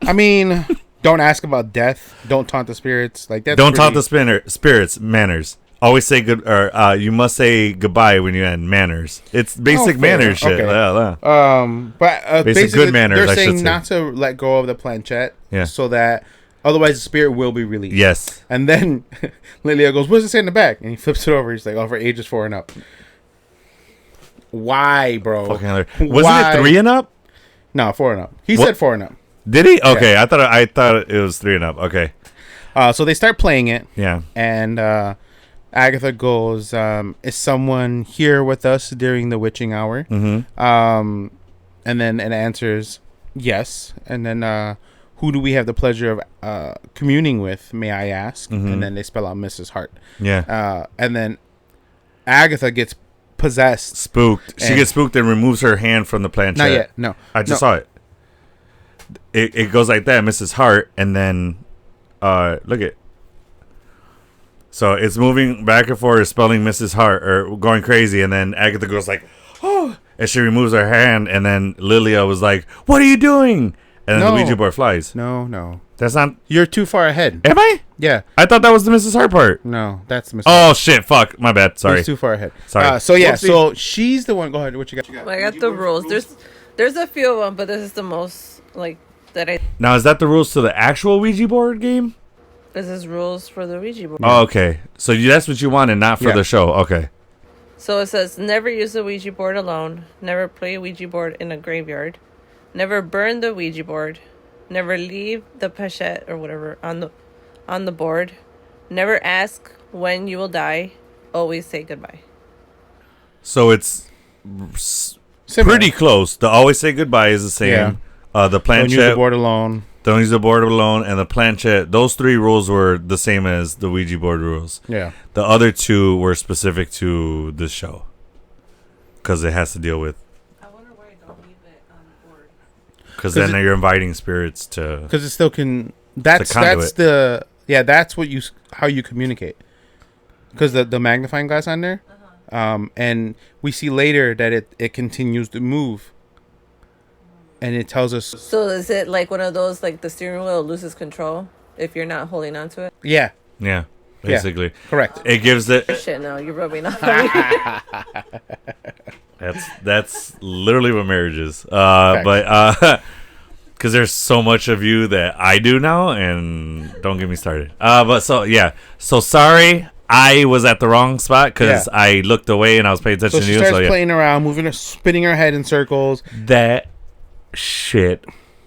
I mean, don't ask about death. Don't taunt the spirits. Like that. Don't taunt the spirits. Manners. Always say good, or you must say goodbye when you end. Manners. It's basic manners shit. Okay. Yeah. Basic good manners. They're saying not to let go of the planchette. Yeah. So that otherwise the spirit will be released. Yes. And then Lilia goes, "What's it say in the back?" And he flips it over. He's like, "Oh, for ages 4 and up." Why, bro? Wasn't it 3 and up? No, 4 and up. He said 4 and up. Did he? Okay, yeah. I thought it was 3 and up. Okay. So they start playing it. Yeah. And Agatha goes, "Is someone here with us during the witching hour?" Mm-hmm. And then it answers yes. And then who do we have the pleasure of communing with, may I ask? Mm-hmm. And then they spell out Mrs. Hart. Yeah. And then Agatha gets possessed. Spooked. She gets spooked and removes her hand from the planchette. Not yet. No. I just saw it. It goes like that, Mrs. Hart, and then look it. So it's moving back and forth, spelling Mrs. Hart or going crazy, and then Agatha goes like, "Oh," and she removes her hand, and then Lilia was like, "What are you doing?" And then the Ouija board flies. No. That's not. You're too far ahead. Am I? Yeah. I thought that was the Mrs. Hart part. No, that's the Mrs. Oh shit! Fuck, my bad. Sorry. You're too far ahead. Sorry. So yeah, so she's the one. Go ahead. What you got? I got the rules. There's a few of them, but this is the most like that I. Now is that the rules to the actual Ouija board game? This is rules for the Ouija board. Oh, okay. So that's what you wanted, not for the show. Okay. So it says, never use the Ouija board alone. Never play a Ouija board in a graveyard. Never burn the Ouija board. Never leave the pochette or whatever on the board. Never ask when you will die. Always say goodbye. So it's pretty close. The always say goodbye is the same. Yeah. The planchette. Don't use the board alone. Don't use the board alone. And the planchette. Those 3 rules were the same as the Ouija board rules. Yeah. The other 2 were specific to this show. Because it has to deal with. I wonder why I don't leave it on the board. Because then you're inviting spirits to. Because it still can. That's the. Yeah, that's how you communicate. Because the magnifying glass on there. And we see later that it continues to move. And it tells us. So is it like one of those, like the steering wheel loses control if you're not holding on to it? Yeah. Yeah, basically. Yeah, correct. It gives it. Shit, no, you're rubbing off. That's literally what marriage is. But because there's so much of you that I do now, and don't get me started. But so sorry. I was at the wrong spot because I looked away and I was paying attention to you. So she starts playing around, spinning her head in circles. That shit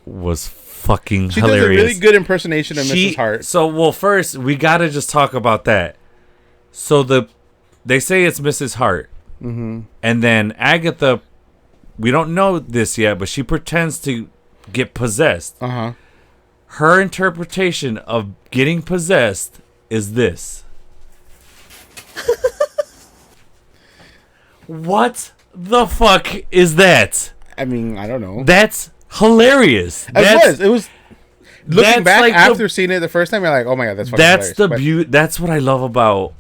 was fucking hilarious. She does a really good impersonation of Mrs. Hart. So, first, we got to just talk about that. So, they say it's Mrs. Hart. Mm-hmm. And then Agatha, we don't know this yet, but she pretends to get possessed. Uh-huh. Her interpretation of getting possessed is this. What the fuck is that? I mean, I don't know. That's hilarious. It was. Looking back like after seeing it the first time, you're like, oh my god, that's fucking hilarious. The beauty. That's what I love about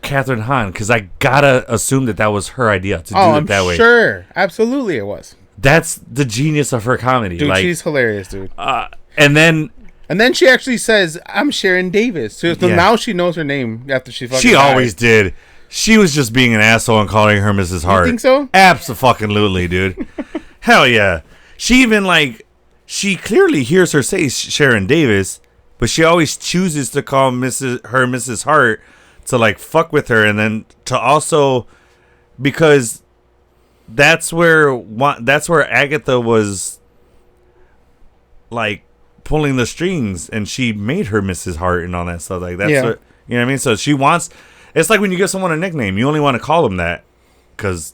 Catherine Hahn, because I gotta assume that was her idea to do it that way. Sure, absolutely, it was. That's the genius of her comedy. Dude, she's hilarious, dude. And then she actually says, "I'm Sharon Davis." So now she knows her name after she fucking. She always did. She was just being an asshole and calling her Mrs. Hart. You think so? Absolutely, dude. Hell yeah. She even she clearly hears her say Sharon Davis, but she always chooses to call Mrs. Hart to fuck with her, and then to also because that's where Agatha was pulling the strings, and she made her Mrs. Hart and all that stuff. That's what, you know what I mean? So she wants. It's like when you give someone a nickname, you only want to call them that because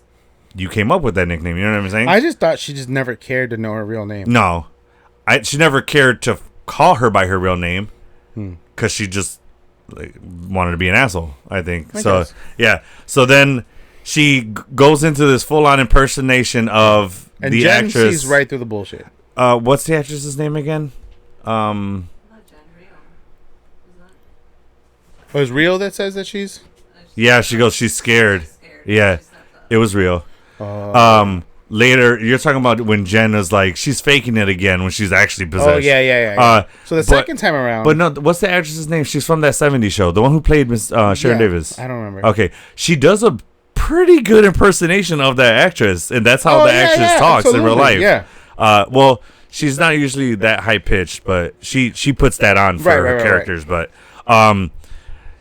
you came up with that nickname. You know what I'm saying? I just thought she just never cared to know her real name. No, she never cared to call her by her real name because she just wanted to be an asshole. I think I guess. Yeah. So then she goes into this full-on impersonation of the Jen actress. Sees right through the bullshit. What's the actress's name again? Oh, is Rio that says that she's? Yeah, she goes. She's scared. Yeah, it was Rio. Later, you're talking about when Jen was she's faking it again when she's actually possessed. Oh yeah. So the second time around. But no, what's the actress's name? She's from that '70s show, the one who played Miss Sharon Davis. I don't remember. Okay, she does a pretty good impersonation of that actress, and that's how the actress talks in real life. Yeah. Well, she's not usually that high pitched, but she puts that on for her characters. But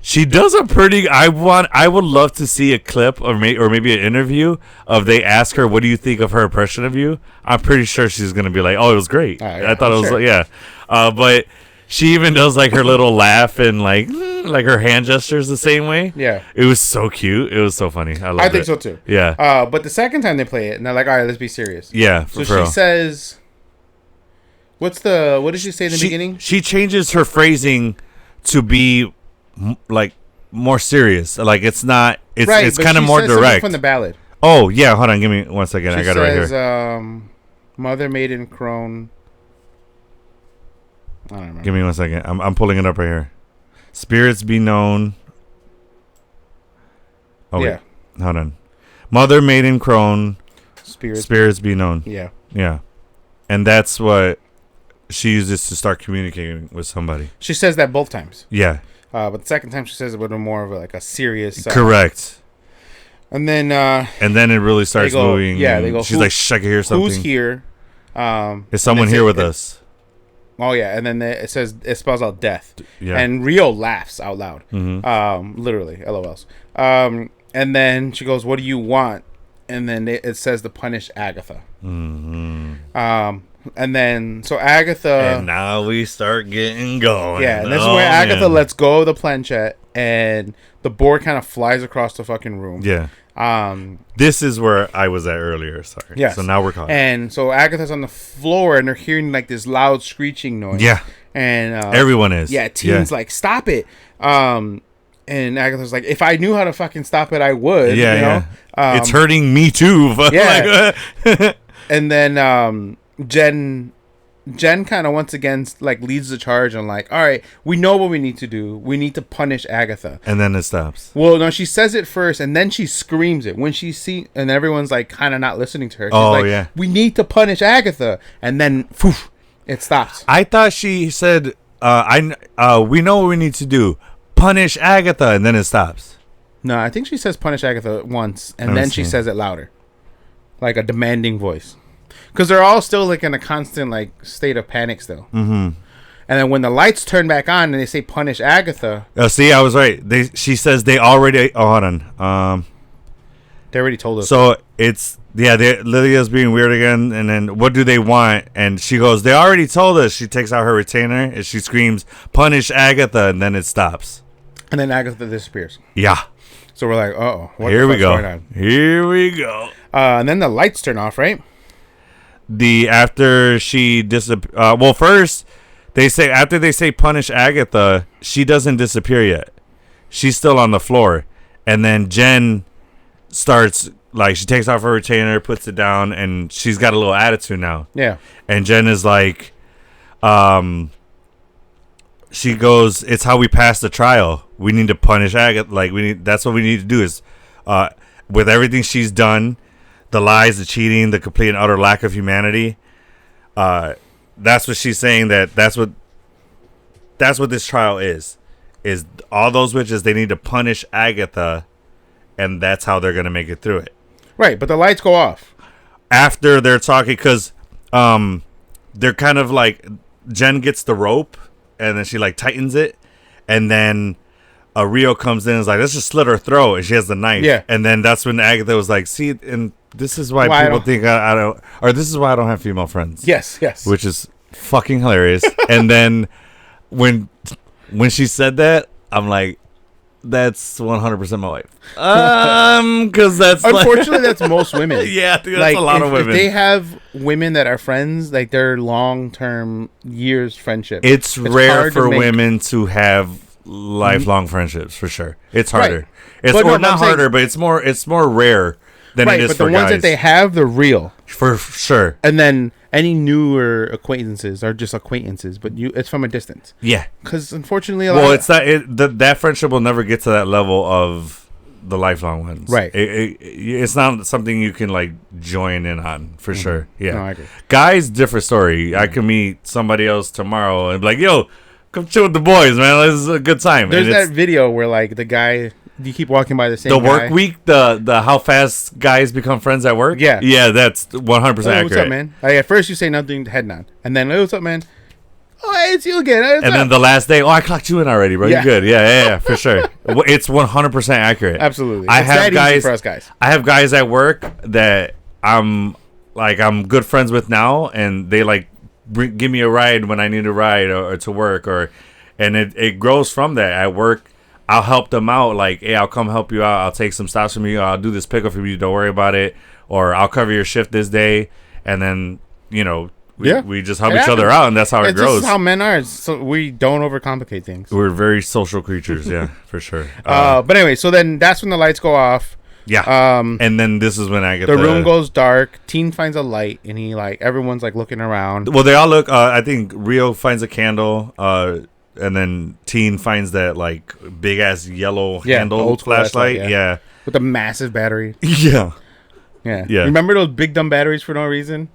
she does a pretty. I would love to see a clip or maybe an interview of they ask her, "What do you think of her impression of you?" I'm pretty sure she's gonna be like, "Oh, it was great. I thought it was but she even does her little laugh and her hand gestures the same way. Yeah, it was so cute. It was so funny. I think so too. Yeah. But the second time they play it, and they're like, "All right, let's be serious." Yeah. So she says, what did she say in the beginning? She changes her phrasing to be more serious. It's not. It's kind of more direct. From the ballad. Oh yeah, hold on. Give me 1 second. I got it right here. Mother, maiden, crone. I don't remember. Give me 1 second. I'm pulling it up right here. Spirits be known. Oh yeah. Wait. Hold on. Mother, maiden, crone. Spirits be known. Yeah. Yeah. And that's what she uses to start communicating with somebody. She says that both times. Yeah. But the second time she says it with more of a serious. Correct. And then it really starts moving. Yeah, they go. She's like, "I can hear something." Who's here? Is someone here with us? Oh yeah, and then it spells out death. Yeah. And Rio laughs out loud. Mm-hmm. Literally, LOLs. And then she goes, "What do you want?" And then it says to punish Agatha. Mm-hmm. And then, so Agatha... And now we start getting going. Yeah, and this is where Agatha lets go of the planchette, and the board kind of flies across the fucking room. Yeah. This is where I was at earlier. Sorry. Yeah. So now we're caught. And so Agatha's on the floor, and they're hearing like this loud screeching noise. Yeah. And everyone is. Yeah. Teen's like, stop it. And Agatha's like, if I knew how to fucking stop it, I would. Yeah. You know? It's hurting me too. But yeah. And then Jen kind of once again like leads the charge and like, all right, we know what we need to do. We need to punish Agatha. And then it stops. Well, no, she says it first, and then she screams it when and everyone's like kind of not listening to her. She's like, yeah. We need to punish Agatha, and then poof, it stops. I thought she said, we know what we need to do. Punish Agatha, and then it stops. No, I think she says punish Agatha once, and then she says it louder, like a demanding voice. Because they're all still like in a constant like state of panic still. Mm-hmm. And then when the lights turn back on and they say punish Agatha. Oh, see, I was right. She says they already. Oh, hold on. They already told us. So it's Lydia's being weird again. And then what do they want? And she goes, they already told us. She takes out her retainer and she screams, punish Agatha, and then it stops. And then Agatha disappears. Yeah. So we're like, uh-oh. Here we go. Here we go. And then the lights turn off, right? After she well, first they say after they say punish Agatha, she doesn't disappear yet. She's still on the floor, and then Jen starts like she takes off her retainer, puts it down, and she's got a little attitude now. Yeah. And Jen is like, she goes, "It's how we pass the trial. We need to punish Agatha. Like that's what we need to do is, with everything she's done." The lies, the cheating, the complete and utter lack of humanity. That's what she's saying. That's what this trial is all those witches. They need to punish Agatha, and that's how they're gonna make it through it. Right, but the lights go off after they're talking because they're kind of like Jen gets the rope and then she like tightens it, and then Rio comes in and is like, let's just slit her throat, and she has the knife. Yeah, and then that's when Agatha was like, see, and this is why people think I don't, or this is why I don't have female friends. Yes. Which is fucking hilarious. And then when she said that, I'm like, that's 100% my wife. Because that's unfortunately that's most women. Yeah, dude, that's like, a lot of women. If they have women that are friends, like they're long-term years friendship. It's rare for women to have lifelong friendships for sure. It's harder. Right. It's not harder, but it's more rare than it is for guys. But the ones that they have, they're real for sure. And then any newer acquaintances are just acquaintances, but it's from a distance. Yeah, because unfortunately, that friendship will never get to that level of the lifelong ones. Right. It's not something you can like join in on for sure. Yeah, no, I agree. Guys, different story. I can meet somebody else tomorrow and be like, yo, come chill with the boys, man. This is a good time. There's that video where like the guy, you keep walking by the same guy. Work week, the how fast guys become friends at work. Yeah, that's 100% accurate. What's up, man? Like, at first you say nothing, head nod, and then what's up, man? Oh, hey, it's you again. And then the last day, I clocked you in already, bro. Yeah. You're good. Yeah, for sure. It's 100% accurate. Absolutely. I have guys for us guys. I have guys at work that I'm good friends with now, and they like give me a ride when I need a ride or to work, and it grows from that. At work, I'll help them out. Like, hey, I'll come help you out. I'll take some stops from you. I'll do this pickup for you. Don't worry about it. Or I'll cover your shift this day. And then, we just help each other out, and that's how it grows. That's how men are. So we don't overcomplicate things. We're very social creatures, yeah, for sure. But anyway, so then that's when the lights go off. Yeah. And then this is when Agatha... The room goes dark. Teen finds a light, and everyone's like looking around. Well, they all look... I think Rio finds a candle, and then Teen finds that like big ass yellow handle old flashlight. Yeah. With the massive battery. Yeah. Remember those big dumb batteries for no reason?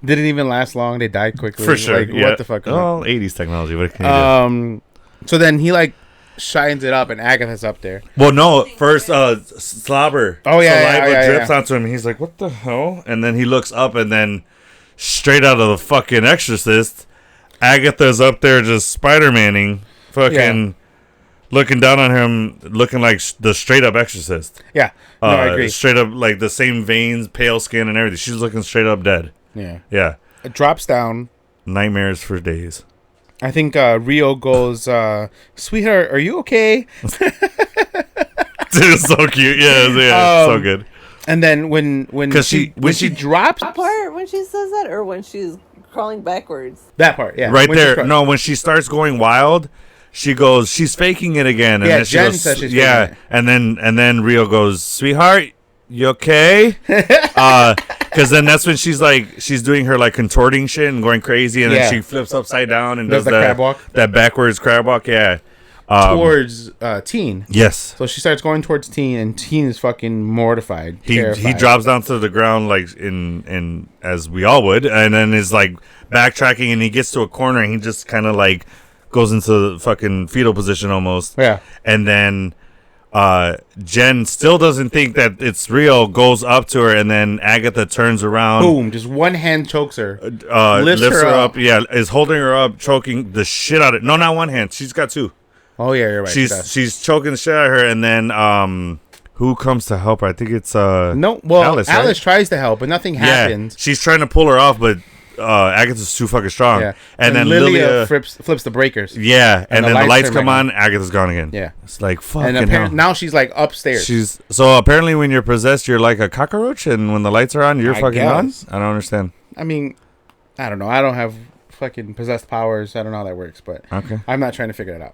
Didn't even last long. They died quickly. For sure. Like, what the fuck? Oh, 80s technology. What can you do? So then he like shines it up, and Agatha's up there. Well, no. First, slobber. Oh yeah, saliva drips onto him. He's like, "What the hell?" And then he looks up, and then straight out of the fucking Exorcist, Agatha's up there just Spider-Manning, fucking looking down on him, looking like the straight up Exorcist. Yeah, I agree. Straight up, like the same veins, pale skin, and everything. She's looking straight up dead. Yeah. Yeah. drops down. Nightmares for days. I think Rio goes, sweetheart, are you okay? It's so cute. Yeah, so good. And then when she drops that part when she says that, or when she's crawling backwards. That part, yeah. Right there. No, when she starts going wild, she goes, she's faking it again. And yeah, then she Jen goes, says she's faking it. and then Rio goes, sweetheart, you okay? Because then that's when she's doing her like contorting shit and going crazy, and then she flips upside down and does the crab walk. That backwards crab walk, yeah. Towards Teen. Yes. So she starts going towards Teen, and Teen is fucking mortified. He drops down to the ground like in as we all would, and then is like backtracking, and he gets to a corner, and he just kind of like goes into the fucking fetal position almost. Yeah. And then Jen still doesn't think that it's real, goes up to her, and then Agatha turns around. Boom! Just one hand chokes her, lifts her up. Yeah, is holding her up, choking the shit out of it. No, not one hand. She's got two. Oh yeah, you're right. She's choking the shit out of her, and then who comes to help her? I think it's Alice. Alice tries to help, but nothing happens. Yeah, she's trying to pull her off, but Agatha's too fucking strong. Yeah. And then Lilia flips the breakers. Yeah, and then the lights come on. Agatha's gone again. Yeah, it's like fucking hell. Now she's like upstairs. So apparently when you're possessed, you're like a cockroach, and when the lights are on, you're fucking on. I don't understand. I mean, I don't know. I don't have fucking possessed powers. I don't know how that works, but okay. I'm not trying to figure it out.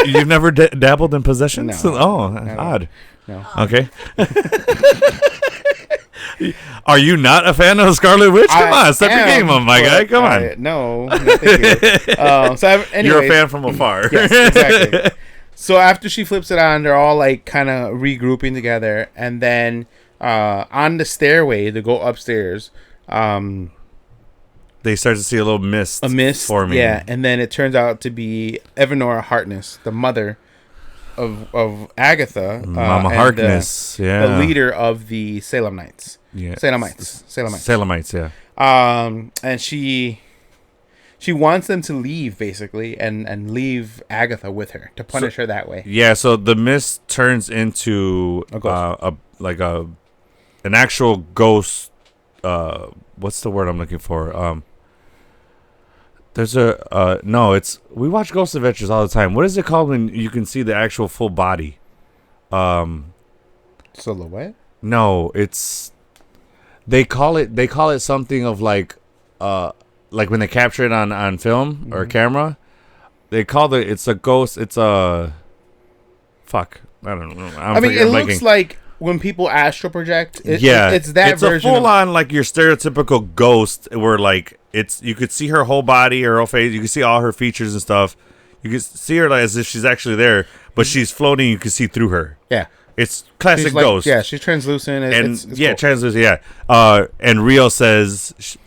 You've never dabbled in possession? No. Oh, odd. No. Okay. Are you not a fan of Scarlet Witch? Come on, step your game up, my guy. Come on. No, thank you. Anyways, you're a fan from afar. Yes, exactly. So after she flips it on, they're all like kind of regrouping together, and then on the stairway to go upstairs, they start to see a little mist. A mist forming. Yeah, and then it turns out to be Evanora Harkness, the mother of Agatha, Mama Harkness, the leader of the Salem Knights. Yeah, Salemites, yeah. And she wants them to leave basically, and leave Agatha with her to punish her that way. Yeah, so the mist turns into an actual ghost. What's the word I'm looking for? There's we watch Ghost Adventures all the time. What is it called when you can see the actual full body? Silhouette? No, it's they call it something of like when they capture it on film or camera, they call it's a ghost. It's a fuck. I don't know. I mean, it looks like when people astral project. It's that it's version. It's a full on like your stereotypical ghost where like you could see her whole body, her whole face, you can see all her features and stuff. You can see her like as if she's actually there, but she's floating. You can see through her. Yeah, it's classic ghost. Yeah, she's translucent. It's cool. Translucent. Yeah. And Rio says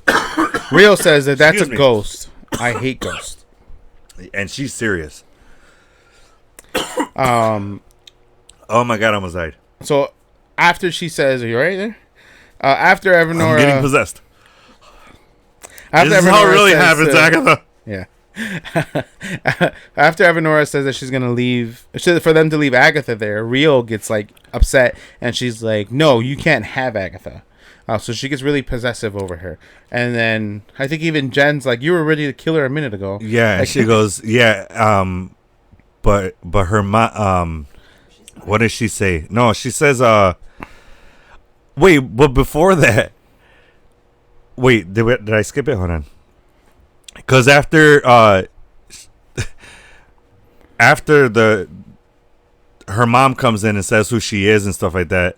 that that's a ghost. I hate ghosts. And she's serious. Oh my god, I almost died. So after she says, "Are you right there?" After Evanora, I'm getting possessed. After this is how it really happens, Agatha. Yeah. After Evanora says that she's gonna leave, for them to leave Agatha there, Rio gets like upset, and she's like, "No, you can't have Agatha." So she gets really possessive over her, and then I think even Jen's like, "You were ready to kill her a minute ago." Yeah, and she goes, "Yeah, but her mom, what does she say? No, she says, wait, but before that, wait, did I skip it? Hold on, because after her mom comes in and says who she is and stuff like that,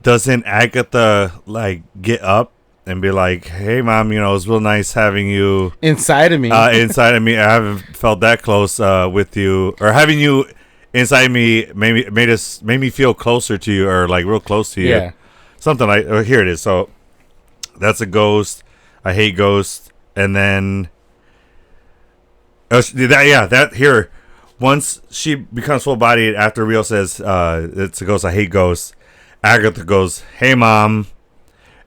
doesn't Agatha like get up and be like, "Hey, mom, it was real nice having you inside of me. Inside of me, I haven't felt that close with you, or having you inside me made me feel closer to you, or like real close to you." Yeah, something like. Here it is. So that's a ghost. I hate ghosts. And then that here. Once she becomes full bodied, after Rio says it's a ghost, I hate ghosts, Agatha goes, "Hey, mom,"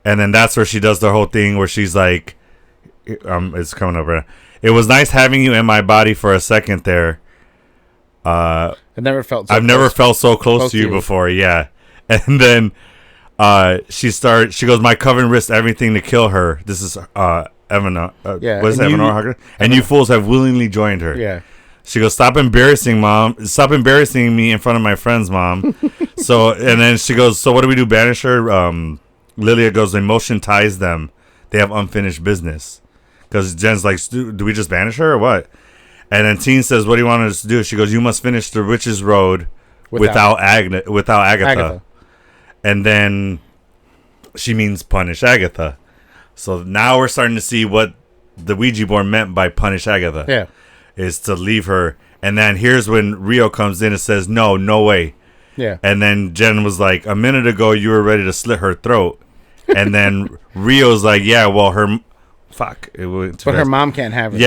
and then that's where she does the whole thing where she's like, "It's coming up right now. It was nice having you in my body for a second there. I've never felt so close to you before." Yeah, and then She goes, my coven risked everything to kill her. This is Evanor. What is Evanor? And you fools have willingly joined her. Yeah. She goes, stop embarrassing me in front of my friends, Mom. And then she goes, so what do we do? Banish her? Lilia goes, emotion ties them. They have unfinished business. Because Jen's like, do we just banish her or what? And then Teen says, what do you want us to do? She goes, you must finish the witch's road without Agatha. And then she means punish Agatha. So now we're starting to see what the Ouija board meant by punish Agatha. Yeah. Is to leave her. And then here's when Rio comes in and says, no way. Yeah. And then Jen was like, a minute ago you were ready to slit her throat. And then Rio's like, yeah, well, her... Fuck. But her mom can't have her.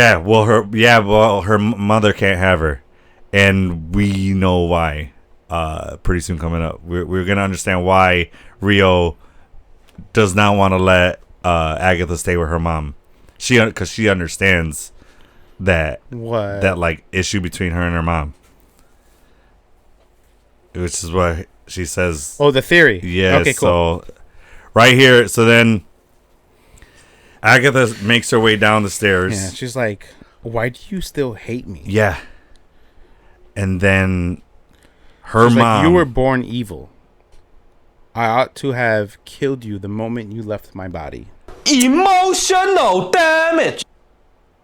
Her mother can't have her. And we know why. Pretty soon coming up. We're going to understand why Rio does not want to let Agatha stay with her mom. Because she understands that like issue between her and her mom. Which is what she says. Oh, the theory. Yeah. Okay, cool. So right here. So then Agatha makes her way down the stairs. Yeah, she's like, why do you still hate me? Yeah. And then her she's mom... like, you were born evil. I ought to have killed you the moment you left my body. Emotional damage.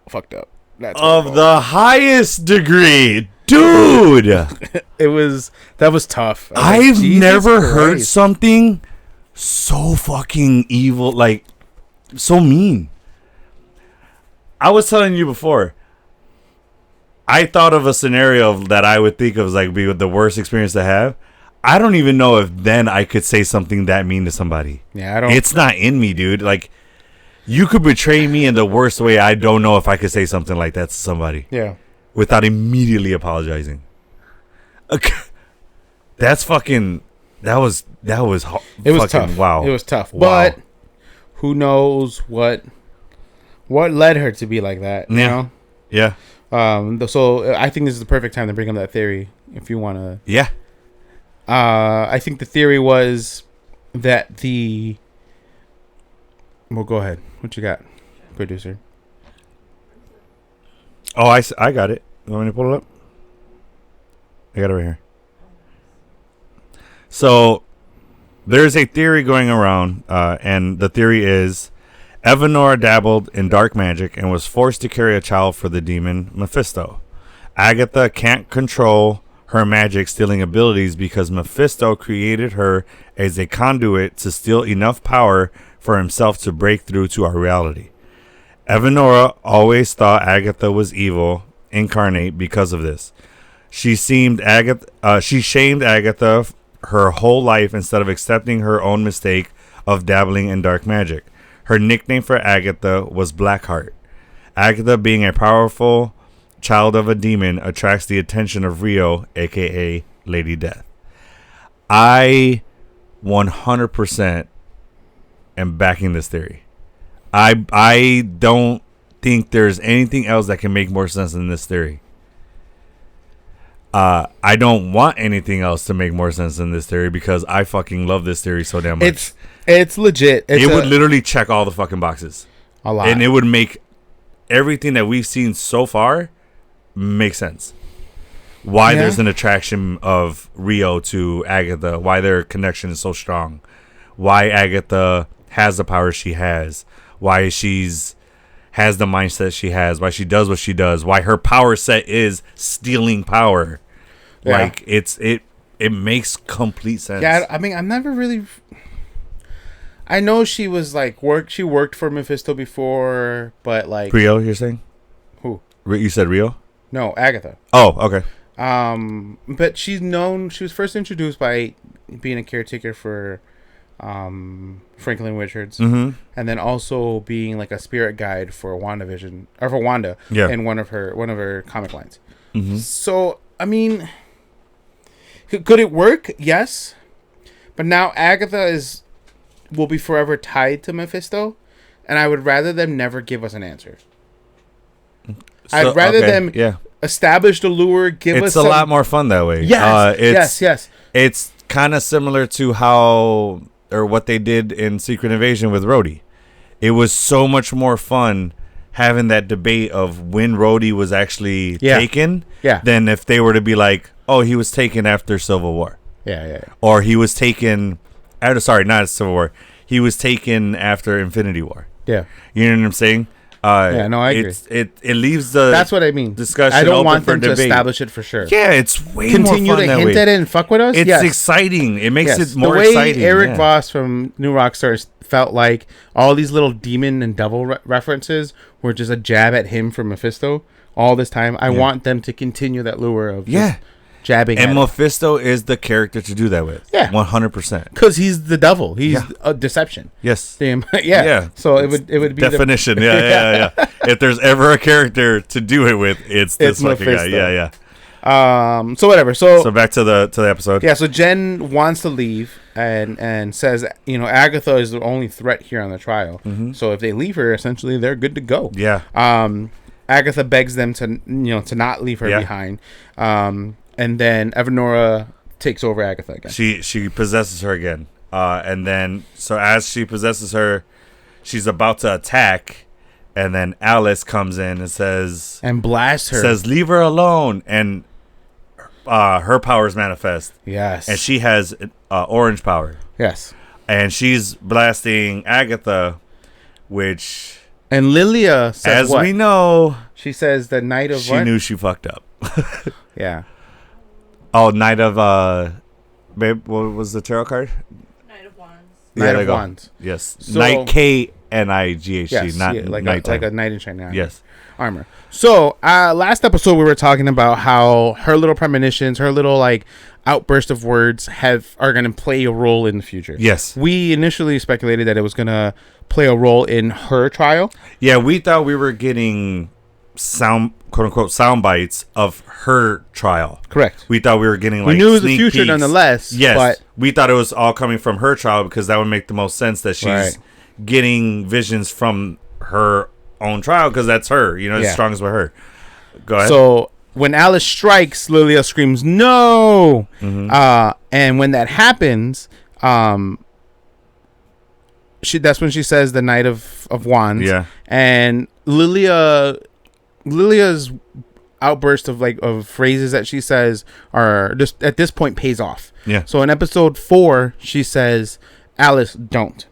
Fucked up. That's of the highest degree. Dude! That was tough. I've never heard something so fucking evil, like... so mean. I was telling you before, I thought of a scenario that I would think of as like be the worst experience to have. I don't even know if then I could say something that mean to somebody. Yeah, I don't. It's not in me, dude. Like, you could betray me in the worst way. I don't know if I could say something like that to somebody. Yeah. Without immediately apologizing. Okay. That's fucking. That was. It was fucking, tough. Wow. It was tough. Wow. But who knows what led her to be like that? You know? Yeah. So I think this is the perfect time to bring up that theory. If you want to. Yeah. I think the theory was that well, go ahead. What you got, producer? Oh, I got it. You want me to pull it up? I got it right here. So, there's a theory going around, and the theory is Evanor dabbled in dark magic and was forced to carry a child for the demon Mephisto. Agatha can't control her magic stealing abilities because Mephisto created her as a conduit to steal enough power for himself to break through to our reality. Evanora always thought Agatha was evil incarnate because of this. She shamed Agatha her whole life instead of accepting her own mistake of dabbling in dark magic. Her nickname for Agatha was Blackheart. Agatha, being a powerful child of a demon, attracts the attention of Rio, aka Lady Death. I 100% am backing this theory. I don't think there's anything else that can make more sense than this theory. I don't want anything else to make more sense than this theory because I fucking love this theory so damn much. It's legit. It would literally check all the fucking boxes. A lot. And it would make everything that we've seen so far make sense. Why there's an attraction of Rio to Agatha. Why their connection is so strong. Why Agatha has the power she has. Why she's has the mindset she has. Why she does what she does. Why her power set is stealing power. Yeah. Like it makes complete sense. Yeah, I mean, I'm never really. I know she was like She worked for Mephisto before, but like Rio, you're saying? Who? You said Rio? No, Agatha. Oh, okay. But she's known. She was first introduced by being a caretaker for Franklin Richards, and then also being like a spirit guide for WandaVision or for Wanda in one of her comic lines. So I mean, could it work? Yes, but now Agatha will be forever tied to Mephisto, and I would rather them never give us an answer. I'd rather them establish the lure. It's a lot more fun that way. Yes, yes. It's kind of similar to how what they did in Secret Invasion with Rhodey. It was so much more fun having that debate of when Rhodey was actually taken than if they were to be like, oh, he was taken after Civil War. Yeah. Or he was taken sorry, not Civil War. He was taken after Infinity War. Yeah. You know what I'm saying? I agree. It leaves the that's what I mean. Discussion. I don't want them to establish it for sure. Yeah, it's way continue more fun to hint at it and fuck with us. It's exciting. It makes it more exciting. The way Eric Voss from New Rockstars felt like all these little demon and devil references were just a jab at him from Mephisto all this time. I want them to continue that lure of jabbing. And Mephisto is the character to do that with. Yeah, 100%. Because he's the devil. He's a deception. Yes. Yeah. So it would be definition. Yeah. If there's ever a character to do it with, it's this fucking guy. Yeah. So whatever. So back to the episode. Yeah. So Jen wants to leave and says, Agatha is the only threat here on the trial. Mm-hmm. So if they leave her, essentially they're good to go. Yeah. Agatha begs them to not leave her behind. And then Evanora takes over Agatha again. She possesses her again. And then, so as she possesses her, she's about to attack. And then Alice comes in and says... And blasts her. Says, leave her alone. And her powers manifest. Yes. And she has orange power. Yes. And she's blasting Agatha, which... And Lilia says as we know... She says the night of she what? knew she fucked up. Yeah. Oh, Knight of babe, what was the tarot card? Knight of Wands. Knight of Wands. Yes. So, Knight Knighthc, yes, not like a knight in shining armor. So last episode we were talking about how her little premonitions, her little like outburst of words are going to play a role in the future. Yes. We initially speculated that it was going to play a role in her trial. Yeah, we thought we were getting quote unquote sound bites of her trial. Correct. We thought we were getting like we knew it was the sneak future peeks. nonetheless. Yes, but we thought it was all coming from her trial because that would make the most sense that she's getting visions from her own trial because that's her. As strong as with her. Go ahead. So when Alice strikes, Lilia screams no, and when that happens, that's when she says the Knight of Wands. Yeah, and Lilia's outburst of phrases that she says are just at this point pays off. Yeah. So in episode 4, she says, Alice, don't.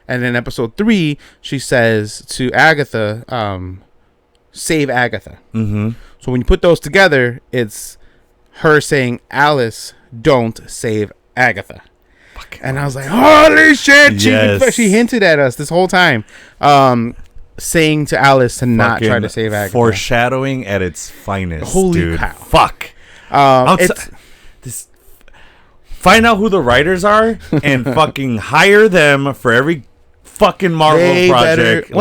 And in episode 3, she says to Agatha, save Agatha. Mm-hmm. So when you put those together, it's her saying, Alice, don't save Agatha. And I was like, holy shit! Yes. She hinted at us this whole time. Saying to Alice to not try to save Agatha. Foreshadowing at its finest. Holy dude. cow. Fuck. Find out who the writers are and fucking hire them for every fucking Marvel project.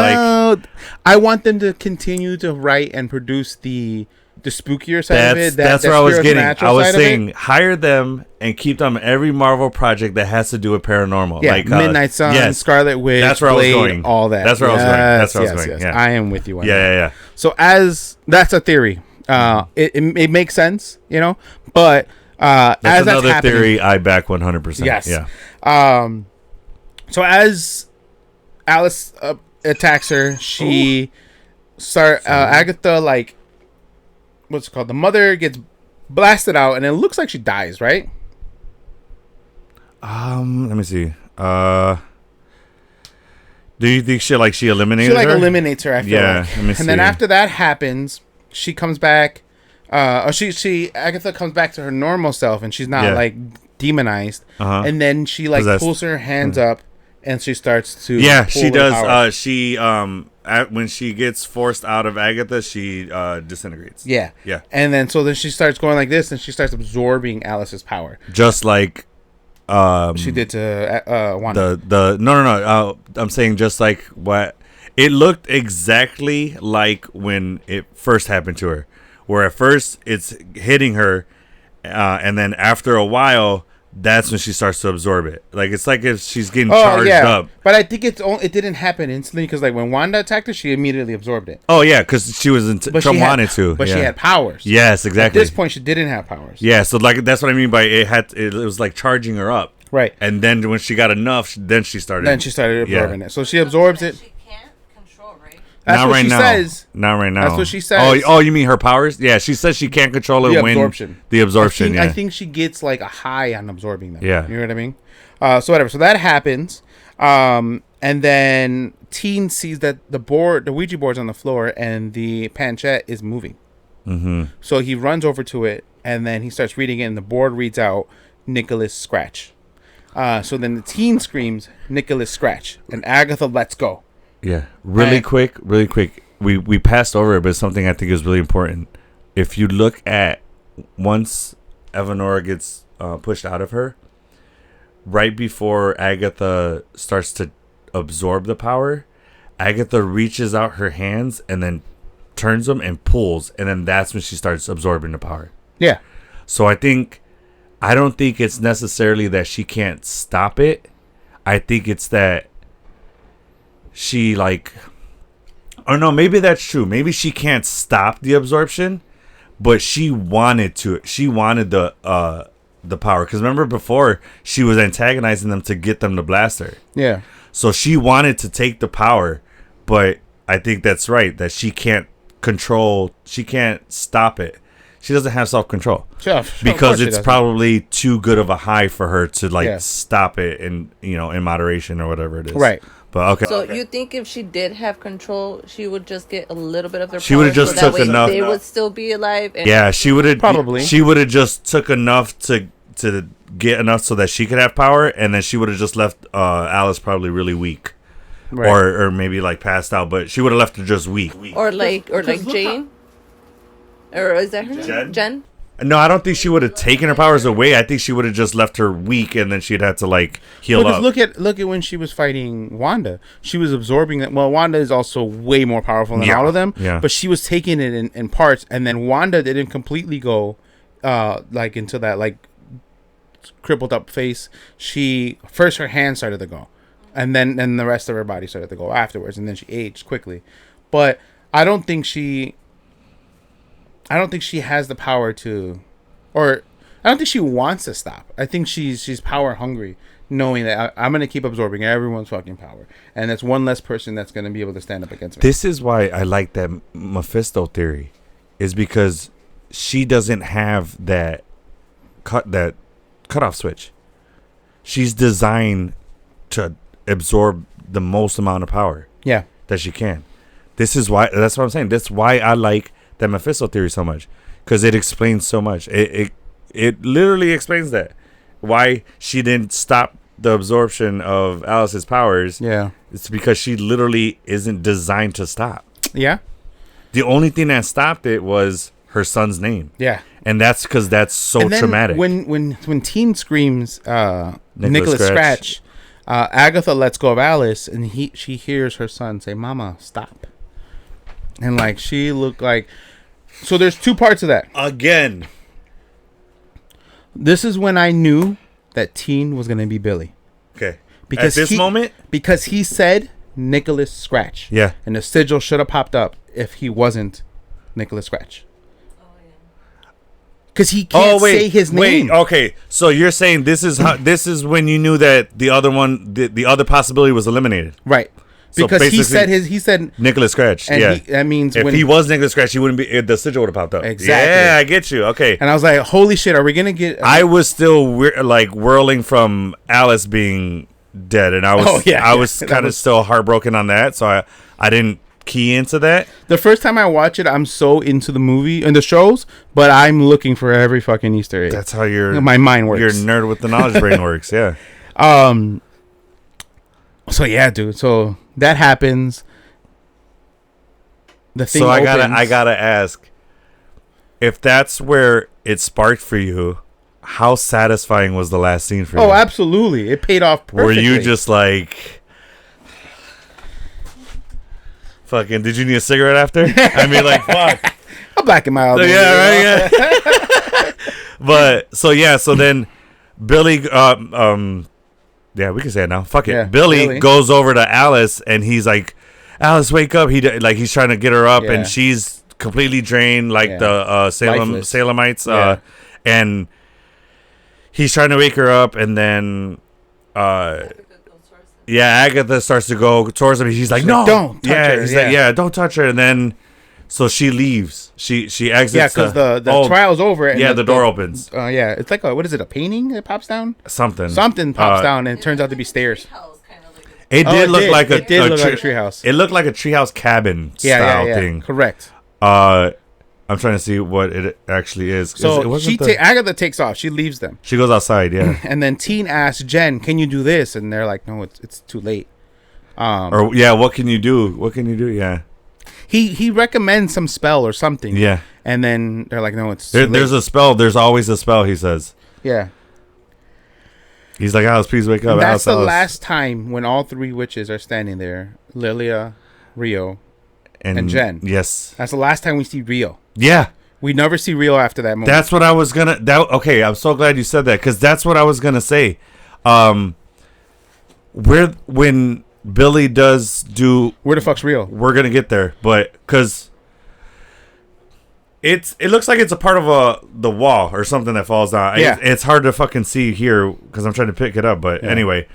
I want them to continue to write and produce the spookier side of it. That's where I was getting. I was saying hire them and keep them on every Marvel project that has to do with paranormal. Yeah, like Midnight Sun, Scarlet Witch, that's where Blade, I was going. All that. That's where I was going. That's where I was going. Yeah. I am with you on that. Yeah. So that's a theory. It makes sense, but that's as another that's theory I back 100%. Yes. Yeah. So as Alice attacks her, she Agatha what's it called? The mother gets blasted out, and it looks like she dies, right? Let me see. Do you think she eliminated her? She eliminates her, I feel like. Let me see. And then after that happens, she comes back. Agatha comes back to her normal self, and she's not demonized. Uh-huh. And then she pulls her hands up, and she starts to. Yeah, she does. When she gets forced out of Agatha, she disintegrates. Yeah. And then she starts going like this, and she starts absorbing Alice's power, just like she did to Wanda. No. I'm saying just like what it looked exactly like when it first happened to her, where at first it's hitting her, and then after a while. That's when she starts to absorb it. It's like if she's getting charged up. But I think it didn't happen instantly because when Wanda attacked her, she immediately absorbed it. Oh yeah, because she was wanted to. But she had powers. Yes, exactly. At this point, she didn't have powers. Yeah, so that's what I mean by it was like charging her up. Right. And then when she got enough, then she started absorbing it. So she absorbs it. She can't control, right? That's not what right she now. says. Not right now. That's what she says. Oh, you mean her powers? Yeah, she says she can't control it The when absorption. the absorption. I think she gets like a high on absorbing them. Yeah. You know what I mean? So whatever. So that happens. And then Teen sees that the Ouija board's on the floor, and the planchette is moving. Mm-hmm. So he runs over to it, and then he starts reading it, and the board reads out Nicholas Scratch. So then the Teen screams Nicholas Scratch, and Agatha lets go. Yeah, really quick. We passed over it, but it's something I think is really important. If you look at once Evanora gets pushed out of her, right before Agatha starts to absorb the power, Agatha reaches out her hands and then turns them and pulls, and then that's when she starts absorbing the power. Yeah. So I don't think it's necessarily that she can't stop it. I think it's that she or no, maybe that's true. Maybe she can't stop the absorption, but she wanted to. She wanted the power, because remember before she was antagonizing them to get them to blast her. Yeah. So she wanted to take the power, but I think that's right, that she can't control. She can't stop it. She doesn't have self-control. Sure, because it's probably too good of a high for her to stop it in moderation or whatever it is. Right. But okay. So you think if she did have control, she would just get a little bit of their She would have just took enough. They would still be alive. And yeah, she would have probably. She would have just took enough to get enough so that she could have power, and then she would have just left Alice probably really weak, right. or maybe like passed out. But she would have left her just weak. Or like Jane. Or is that her name? Jen? No, I don't think she would have taken her powers away. I think she would have just left her weak, and then she'd have to heal up. Look at when she was fighting Wanda. She was absorbing that. Well, Wanda is also way more powerful than all of them. Yeah. But she was taking it in parts, and then Wanda didn't completely go into that crippled up face. She first her hand started to go, and then the rest of her body started to go afterwards, and then she aged quickly. But I don't think she has the power to, or I don't think she wants to stop. I think she's power hungry, knowing that I'm going to keep absorbing everyone's fucking power, and that's one less person that's going to be able to stand up against me. This is why I like that Mephisto theory, is because she doesn't have that cutoff switch. She's designed to absorb the most amount of power. Yeah, that she can. This is why. That's what I'm saying. That's why I like that Mephisto theory so much, because it explains so much. It literally explains that why she didn't stop the absorption of Alice's powers. Yeah, it's because she literally isn't designed to stop. Yeah, the only thing that stopped it was her son's name. Yeah, and that's because that's so traumatic. When Teen screams Nicholas Scratch, Agatha lets go of Alice, and she hears her son say, "Mama, stop." And she looked like. So there's two parts of that. Again. This is when I knew that Teen was going to be Billy. Okay. Because at this moment? Because he said Nicholas Scratch. Yeah. And the sigil should have popped up if he wasn't Nicholas Scratch. Oh, yeah. Because he can't say his name. Wait, okay. So you're saying this is when you knew that the other one, the other possibility was eliminated. Right. Because he said Nicholas Scratch. Yeah, that means if he was Nicholas Scratch, he wouldn't be. The sigil would have popped up. Exactly. Yeah, I get you. Okay. And I was like, "Holy shit, are we gonna get?" I was still whirling from Alice being dead, and I was kind of still heartbroken on that. So I didn't key into that. The first time I watch it, I'm so into the movie and the shows, but I'm looking for every fucking Easter egg. That's how my mind works. Your nerd with the knowledge brain works. Yeah. So yeah, dude. So that happens. The thing. So I gotta ask, if that's where it sparked for you, how satisfying was the last scene for you? Oh, absolutely! It paid off perfectly. Were you just fucking? Did you need a cigarette after? I mean, fuck. I'm black in my eyes. Yeah, right. Yeah. But so then Billy. Yeah, we can say it now. Fuck it. Yeah, Billy goes over to Alice, and he's like, "Alice, wake up!" He's trying to get her up, and she's completely drained, the Salemites. And he's trying to wake her up, and then Agatha starts to go towards him. She's like, no, don't touch her. He's like, don't touch her. And then so she leaves. She exits. Yeah, because the trial's over. And the door opens. It's like what is it? A painting that pops down? Something pops down, and it turns out to be stairs. It did look like a treehouse. It looked like a treehouse cabin style thing. Correct. I'm trying to see what it actually is. So Agatha takes off. She leaves them. She goes outside, yeah. And then Teen asks Jen, "Can you do this?" And they're like, "No, it's too late." What can you do? What can you do? Yeah. He recommends some spell or something. Yeah. And then they're like, "No, it's too late." There's a spell. There's always a spell. He says. Yeah. He's like, Alice, please wake up. And that's Alice. the last time when all three witches are standing there: Lilia, Rio, and Jen. Yes. That's the last time we see Rio. Yeah. We never see Rio after that moment. That's what I was gonna. Okay, I'm so glad you said that because that's what I was gonna say. When Billy does do, where the fuck's Rio? We're gonna get there, but because it looks like it's a part of the wall or something that falls down. Yeah. It's hard to fucking see here because I'm trying to pick it up. But anyway,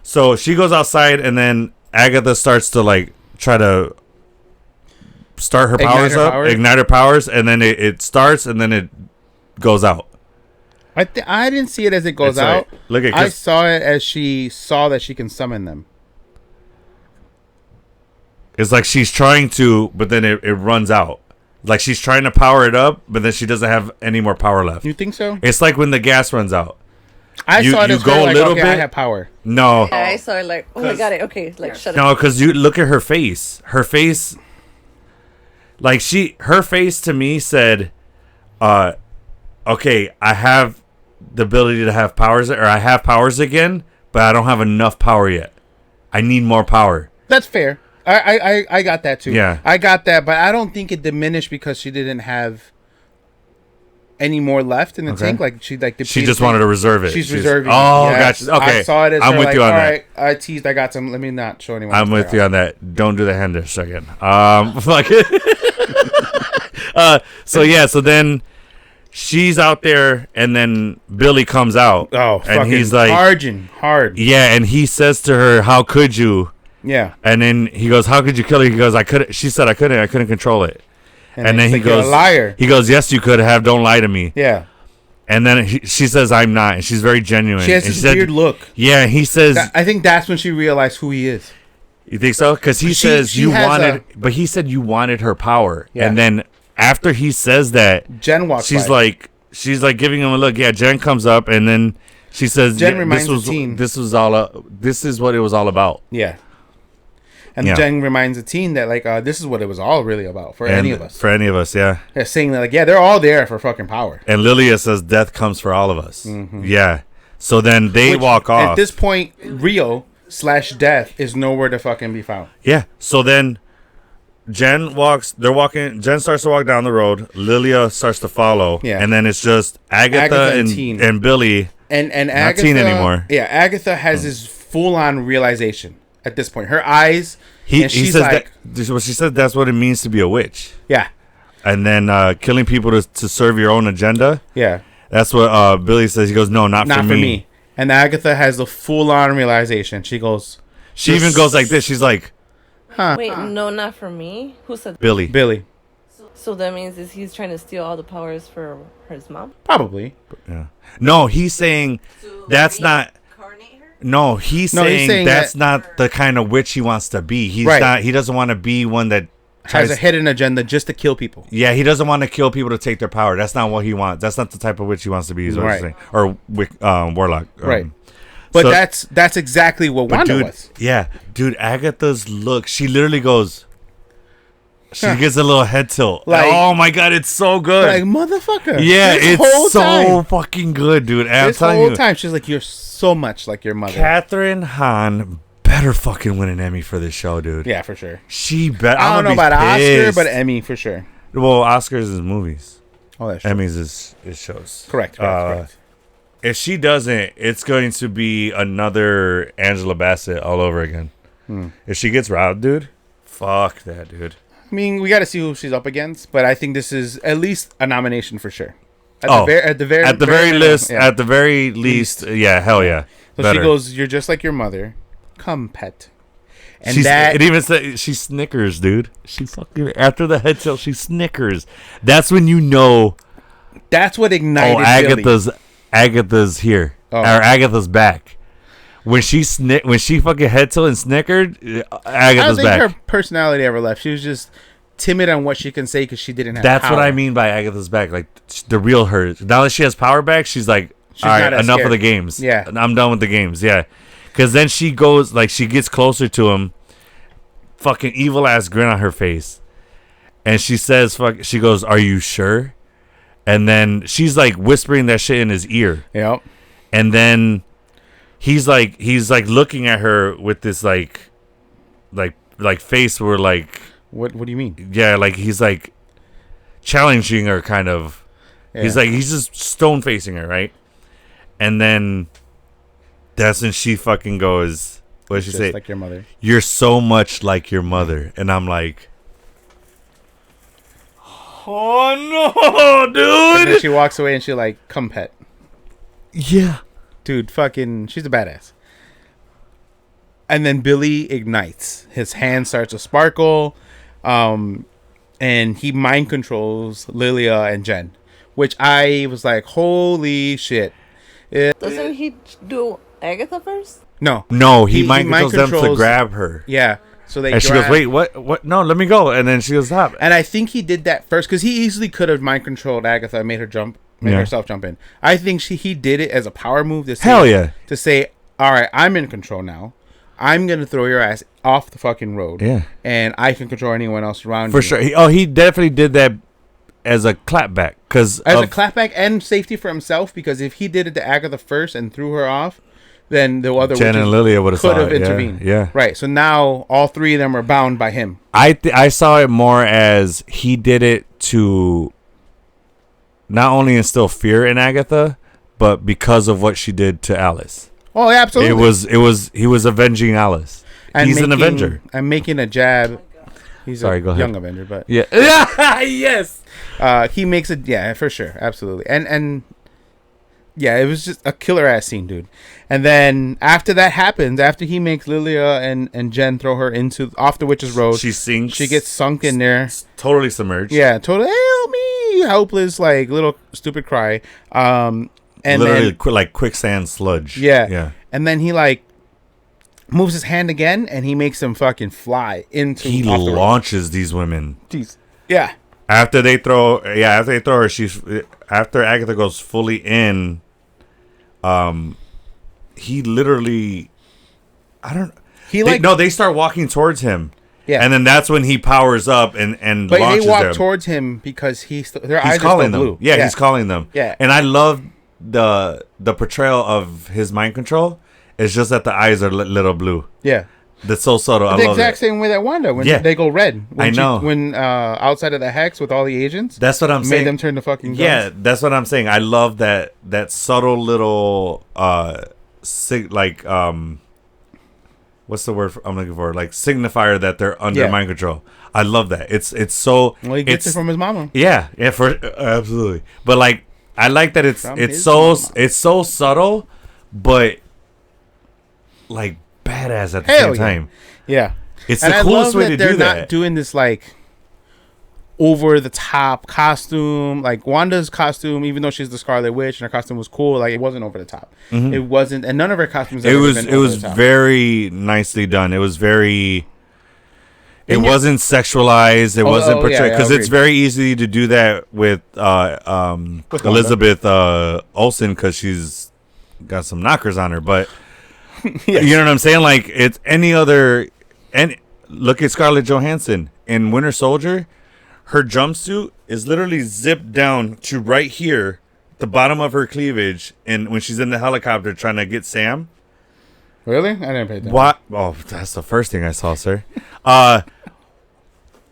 so she goes outside and then Agatha starts to like try to start her powers up, ignite her powers, and then it starts and then it goes out. I didn't see it as it goes out. I saw it as she saw that she can summon them. It's like she's trying to, but then it runs out. Like she's trying to power it up, but then she doesn't have any more power left. You think so? It's like when the gas runs out. I saw it as go a little bit. I have power. No. Yeah, I saw it like, oh, I got it. Okay, like shut up. No, because you look at her face. Her face, like her face to me said, okay, I have the ability to have powers, or I have powers again, but I don't have enough power yet. I need more power. That's fair. I got that too. Yeah. I got that, but I don't think it diminished because she didn't have any more left in the tank. Like she just wanted to reserve it. She's reserving. Oh, gotcha. Okay. I saw it as I'm with you on that. Right, I teased. I got some. Let me not show anyone. I'm with you on that. Don't do the hand a second. So then she's out there, and then Billy comes out. Oh, and he's like hard. Yeah, and he says to her, "How could you?" Yeah. And then he goes, "How could you kill her?" He goes, "I couldn't." She said, "I couldn't control it." And then he goes, "You're a liar." He goes, "Yes, you could have. Don't lie to me." Yeah. And then she says, "I'm not." And she's very genuine. She has this weird look. Yeah. He says, I think that's when she realized who he is. You think so? Because he says but he said you wanted her power. Yeah. And then after he says that, Jen walks she's like giving him a look. Yeah. Jen comes up and then she says, Jen reminds the teen. This is what it was all about. Yeah. And Jen reminds the teen that this is what it was all really about for any of us. For any of us, yeah. Yeah, saying that they're all there for fucking power. And Lilia says death comes for all of us. Mm-hmm. Yeah. So then they walk off. At this point, Rio/Death is nowhere to fucking be found. Yeah. So then Jen starts to walk down the road. Lilia starts to follow. Yeah. And then it's just Agatha and Billy. And Agatha, not teen anymore. Yeah, Agatha has this full-on realization. At this point, her eyes. He says she said that's what it means to be a witch. Yeah. And then killing people to serve your own agenda. Yeah. That's what Billy says. He goes, no, not for me. And Agatha has the full-on realization. She goes. She even goes like this. She's like, huh. Wait, no, not for me. Who said Billy? Billy. So that means he's trying to steal all the powers for his mom? Probably. Yeah. No, he's saying that's not. No, he's saying that's not the kind of witch he wants to be. He's not. He doesn't want to be one that has a hidden agenda just to kill people. Yeah, he doesn't want to kill people to take their power. That's not what he wants. That's not the type of witch he wants to be. Is what I'm saying. Or warlock. Right. But that's exactly what Wanda was. Yeah, dude. Agatha's look. She literally goes. She gets a little head tilt. Oh my god, it's so good. Like, motherfucker. Yeah, it's so fucking good, dude. This whole time, she's like, you're so much like your mother. Catherine Hahn better fucking win an Emmy for this show, dude. Yeah, for sure. She better. I don't know about Oscar, but Emmy for sure. Well, Oscars is movies. Oh, that's true. Emmys is shows. Correct. If she doesn't, it's going to be another Angela Bassett all over again. If she gets robbed, dude, fuck that, dude. I mean, we got to see who she's up against, but I think this is at least a nomination for sure. At the very least, yeah, hell yeah. So Better. she goes, "You're just like your mother. Come, pet." And it even said she snickers, dude. She fucking after the head tilt, she snickers. That's when you know. That's what ignited. Agatha's here, or Agatha's back. When she fucking head tilt and snickered, Agatha's back. I don't think her personality ever left. She was just timid on what she can say because she didn't have. That's power. what I mean by Agatha's back. Like the real her. Now that she has power back, she's like, all right, enough of the games. Yeah, I'm done with the games. Yeah. Because then she goes, like, she gets closer to him, fucking evil ass grin on her face, and she says, she goes, "Are you sure?" And then she's like whispering that shit in his ear. Yep. And then he's like looking at her with this like face where like, what do you mean? Yeah, like he's like challenging her kind of. Yeah. He's just stone facing her, right? And then. That's when she fucking goes, what did she say? Like your mother. You're so much like your mother. And I'm like, oh no, dude. And then she walks away and she like, come pet. Yeah. Dude, fucking, she's a badass. And then Billy ignites. His hand starts to sparkle. And he mind controls Lilia and Jen. Which I was like, holy shit. Doesn't he do Agatha first? No, he mind controls them to grab her. Yeah. So they she goes, wait, what? No, let me go. And then she goes, stop. And I think he did that first because he easily could have mind controlled Agatha and made herself jump in. I think he did it as a power move to say, hell yeah. To say, all right, I'm in control now. I'm going to throw your ass off the fucking road. Yeah. And I can control anyone else around For sure. He definitely did that as a clapback. As a clapback and safety for himself, because if he did it to Agatha first and threw her off, then the other Jen and Lilia could have intervened. Yeah. Right. So now all three of them are bound by him. I saw it more as he did it to not only instill fear in Agatha, but because of what she did to Alice. Oh, yeah, absolutely. He was avenging Alice. He's an Avenger. I'm making a jab. He's Sorry, a go ahead. young Avenger, but yeah. Yes. He makes it, yeah, for sure, absolutely, and yeah, it was just a killer ass scene, dude. And then after that happens, after he makes Lilia and Jen throw her off the witch's road, she sinks. She gets sunk in there, totally submerged. Yeah, totally. Help me, helpless, like little stupid cry. And literally then, like quicksand sludge. Yeah. And then he like moves his hand again, and he makes them fucking fly into. He launches these women. Jeez. Yeah. After they throw her, after Agatha goes fully in, he literally, they start walking towards him. Yeah. And then that's when he powers up and but launches they walk them. towards him because their he's eyes calling are still them. blue. Yeah, he's calling them. Yeah. And I love the portrayal of his mind control. It's just that the eyes are little blue. Yeah. That's so subtle. The exact same way that Wanda, when they go red. I know. When outside of the hex with all the agents. That's what I'm saying. Made them turn to fucking guns. Yeah, that's what I'm saying. I love that subtle little, what's the word I'm looking for? Like signifier that they're under mind control. I love that. It's so. Well, he gets it from his mama. Yeah, absolutely. But like, I like that it's so subtle, but like badass at the same time. Yeah. It's the coolest way to do that. They're not doing this like over the top costume. Like Wanda's costume, even though she's the Scarlet Witch and her costume was cool, like it wasn't over the top. Mm-hmm. It wasn't, and none of her costumes. It was very nicely done. It was very. It wasn't sexualized. It wasn't portrayed because it's very easy to do that with Elizabeth Olsen because she's got some knockers on her, but. Yes. You know what I'm saying? Like it's any other, and look at Scarlett Johansson in Winter Soldier. Her jumpsuit is literally zipped down to right here, the bottom of her cleavage, and when she's in the helicopter trying to get Sam. Really? I didn't pay attention. What? Oh, that's the first thing I saw, sir.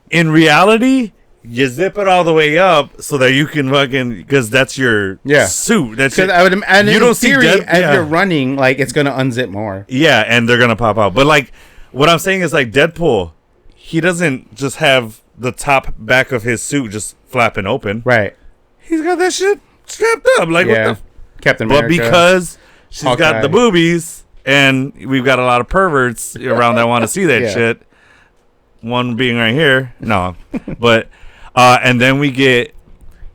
In reality, you zip it all the way up so that you can fucking, because that's your suit. That's it. I would, and you don't see as you're running, like it's gonna unzip more. Yeah, and they're gonna pop out. But like, what I'm saying is like Deadpool, he doesn't just have the top back of his suit just flapping open. Right. He's got that shit strapped up. Like, what the? Captain America. But because she's Hawkeye. got the boobies, and we've got a lot of perverts around that want to see that shit. One being right here. No. But, and then we get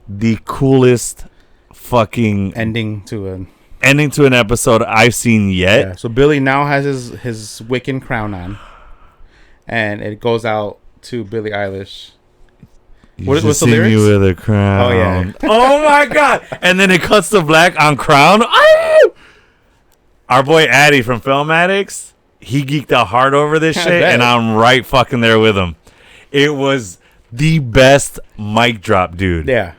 the coolest fucking ending to an episode I've seen yet. Yeah, so Billy now has his Wiccan crown on, and it goes out to Billie Eilish. What's the lyrics? Me with a crown. Oh yeah. Oh my god! And then it cuts to black on Crown. Oh! Our boy Addy from Film Addicts, he geeked out hard over this shit, and I'm right fucking there with him. It was the best mic drop, dude. Yeah.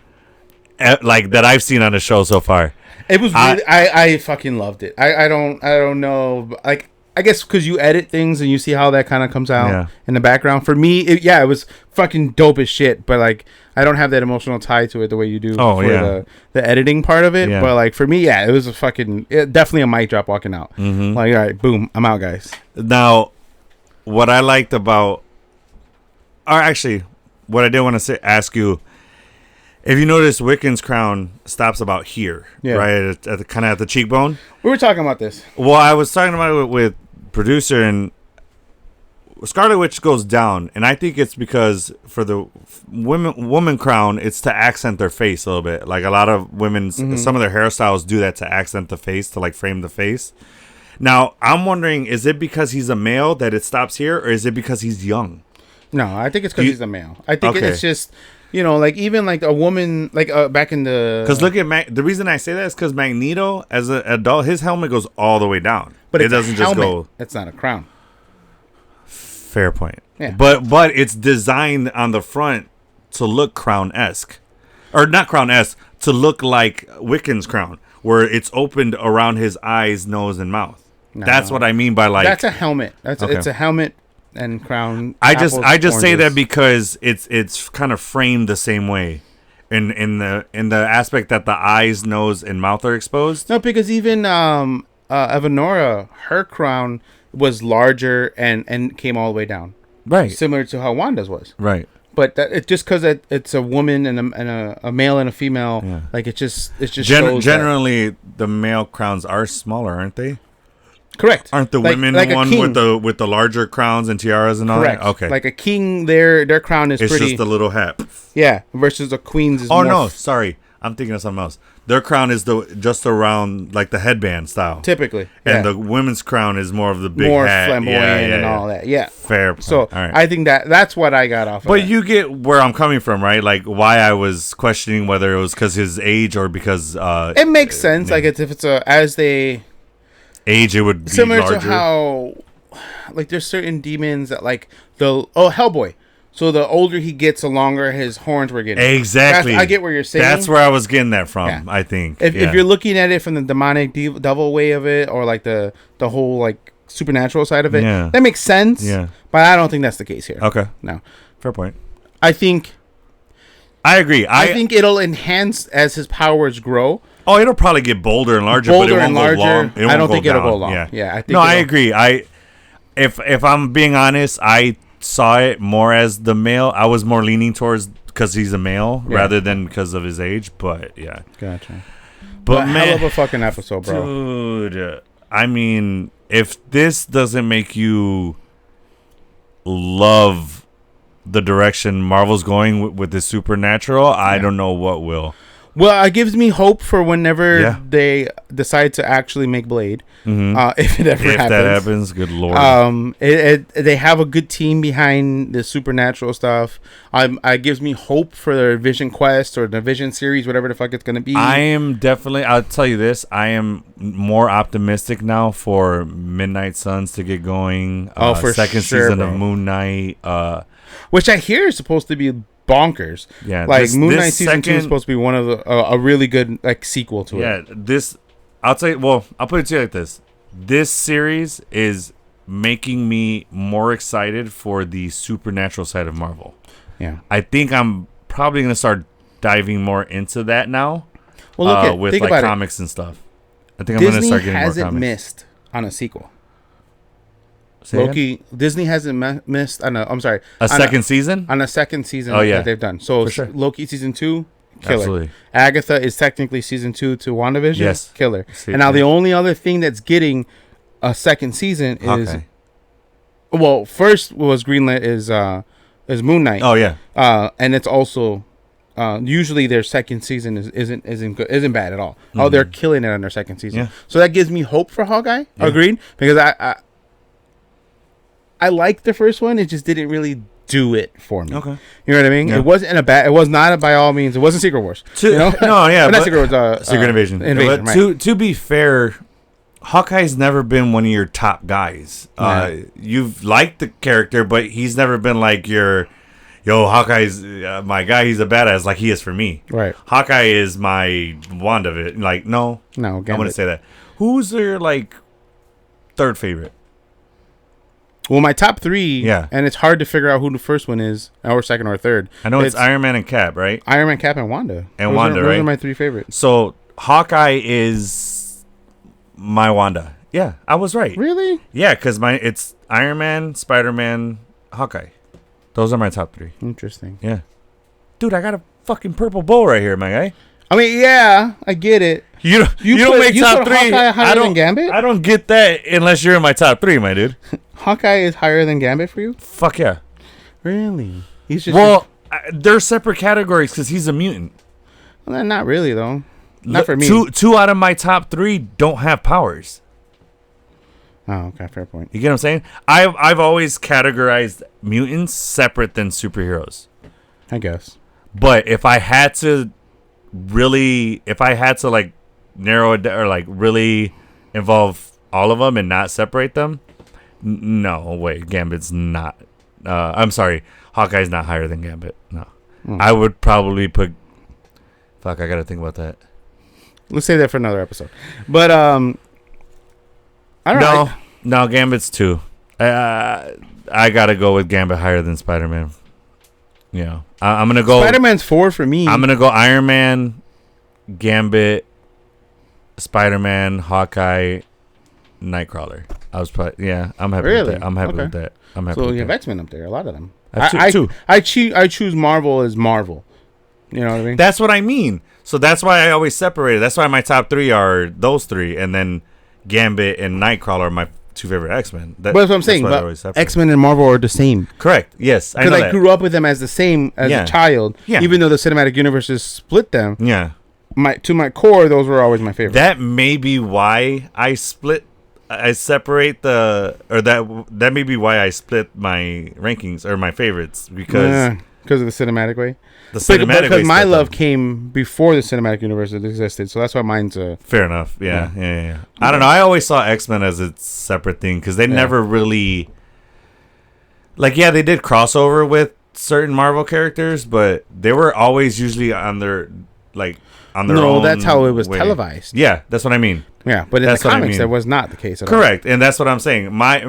Like that I've seen on the show so far. It was really, I fucking loved it. I don't know, like, I guess because you edit things and you see how that kind of comes out in the background. For me, it was fucking dope as shit, but like I don't have that emotional tie to it the way you do the editing part of it. But like for me, it was definitely a mic drop walking out. Like, all right, boom, I'm out, guys. Now, what I liked about, or actually, what I did want to ask you. If you notice, Wiccan's crown stops about here, right? At the kind of at the cheekbone. We were talking about this. Well, I was talking about it with producer, and Scarlet Witch goes down, and I think it's because for the woman crown, it's to accent their face a little bit. Like a lot of women's, some of their hairstyles do that to accent the face, to like frame the face. Now, I'm wondering, is it because he's a male that it stops here, or is it because he's young? No, I think it's because he's a male. I think it's just. You know, like even like a woman, like back in the. Because look at the reason I say that is because Magneto, as an adult, his helmet goes all the way down, but it doesn't just go. It's not a crown. Fair point. Yeah. But it's designed on the front to look crown-esque, or not crown-esque, to look like Wiccan's crown, where it's opened around his eyes, nose, and mouth. No. That's what I mean by like. That's a helmet. It's a helmet. And crown. I just say that because it's kind of framed the same way, in the aspect that the eyes, nose, and mouth are exposed. No, because even Evanora, her crown was larger and came all the way down. Right. Similar to how Wanda's was. Right. But just because it's a woman and a male and a female, like it just shows generally the male crowns are smaller, aren't they? Correct. Aren't the women one with the larger crowns and tiaras and all that? Okay. Like a king, their crown is it's pretty. It's just a little hat. Yeah. Versus a queen's is. Oh no, sorry, I'm thinking of something else. Their crown is just around like the headband style. Typically. And the women's crown is more of the big more hat. Flamboyant and all that. Yeah. Fair point. So I think that's what I got off of. But you get where I'm coming from, right? Like why I was questioning whether it was because his age or because it makes sense. Like if it's as they age, it would be similar larger. To how like there's certain demons that like Hellboy. So the older he gets, the longer his horns were getting. Exactly. I get where you're saying. That's where I was getting that from. Yeah. I think if you're looking at it from the demonic devil way of it, or like the whole like supernatural side of it, that makes sense. Yeah. But I don't think that's the case here. Okay. No. Fair point. I agree. I think it'll enhance as his powers grow. Oh, it'll probably get bolder and larger, but it won't go long. I don't think it'll go long. Yeah. I think I agree. If I'm being honest, I saw it more as the male. I was more leaning towards because he's a male rather than because of his age. But yeah, gotcha. But man, hell of a fucking episode, bro. Dude, I mean, if this doesn't make you love the direction Marvel's going with the supernatural, I don't know what will. Well, it gives me hope for whenever they decide to actually make Blade. If it ever happens. If that happens, good lord. They have a good team behind the supernatural stuff. It gives me hope for their Vision Quest or the Vision series, whatever the fuck it's going to be. I am definitely, I'll tell you this, I am more optimistic now for Midnight Suns to get going. For second season of Moon Knight. Which I hear is supposed to be bonkers. Yeah, like Moon Knight season 2 is supposed to be one of the a really good like sequel to it. Yeah, I'll tell you. Well, I'll put it to you like this: this series is making me more excited for the supernatural side of Marvel. Yeah, I think I'm probably gonna start diving more into that now. Well, with like comics and stuff. I think I'm gonna start getting more comics. Disney hasn't missed on a sequel. Loki. Disney hasn't missed on a. I'm sorry, second season on a second season that they've done. So sure. Loki season 2 Killer. Absolutely. Agatha is technically season 2 to WandaVision. Yes. Killer. And now the only other thing that's getting a second season is, well, first was greenlit is Moon Knight. Oh yeah. And it's also usually their second season isn't bad at all. Oh, they're killing it on their second season. Yeah. So that gives me hope for Hawkeye. Yeah. Agreed, because I liked the first one. It just didn't really do it for me. Okay. You know what I mean? Yeah. It was not by all means. It wasn't Secret Wars. No, yeah, not Secret Wars. Secret Invasion. But right. To be fair, Hawkeye's never been one of your top guys. You've liked the character, but he's never been like your, Hawkeye's my guy. He's a badass like he is for me. Right. Hawkeye is my wand of it. Like no, I'm gonna say that. Who's their like third favorite? Well, my top 3, and it's hard to figure out who the first one is, or second or third. I know it's Iron Man and Cap, right? Iron Man, Cap, and Wanda. And Wanda, right? Those are my 3 favorites. So Hawkeye is my Wanda. Yeah, I was right. Really? Yeah, because it's Iron Man, Spider-Man, Hawkeye. Those are my top 3. Interesting. Yeah. Dude, I got a fucking purple bow right here, my guy. I mean, yeah, I get it. You don't make top 3. I don't Gambit. I don't get that unless you're in my top 3, my dude. Hawkeye is higher than Gambit for you? Fuck yeah. Really? He's just they're separate categories because he's a mutant. Well, not really though. Not for me. Two out of my top 3 don't have powers. Oh, okay, fair point. You get what I'm saying? I've always categorized mutants separate than superheroes. I guess. But if I had to like narrow it down or like really involve all of them and not separate them, no way. Gambit's not. I'm sorry. Hawkeye's not higher than Gambit. No. I would probably put. Fuck, I gotta think about that. Let's say that for another episode. But I don't know. No, Gambit's 2. I gotta go with Gambit higher than Spider-Man. Yeah, I'm gonna go. Spider-Man's 4 for me. I'm gonna go Iron Man, Gambit, Spider-Man, Hawkeye, Nightcrawler. I'm happy with that. I'm happy with that. So you have X-Men up there, a lot of them. Two. I choose Marvel as Marvel. You know what I mean? That's what I mean. So that's why I always separate it. That's why my top 3 are those 3, and then Gambit and Nightcrawler are my 2 favorite X-Men. But that's what I'm saying. But X-Men and Marvel are the same. Correct. Yes, because I grew up with them as the same as a child. Yeah. Even though the cinematic universes split them. Yeah. To my core, those were always my favorite. That may be why I separate that may be why I split my rankings or my favorites because of the cinematic way. Because my love came before the cinematic universe existed, so that's why mine's fair enough. Yeah. I don't know. I always saw X-Men as its separate thing because they never really they did crossover with certain Marvel characters, but they were always usually on their own. No, that's how it was televised. Yeah, that's what I mean. Yeah, but in the comics, that was not the case at all. Correct, and that's what I'm saying. My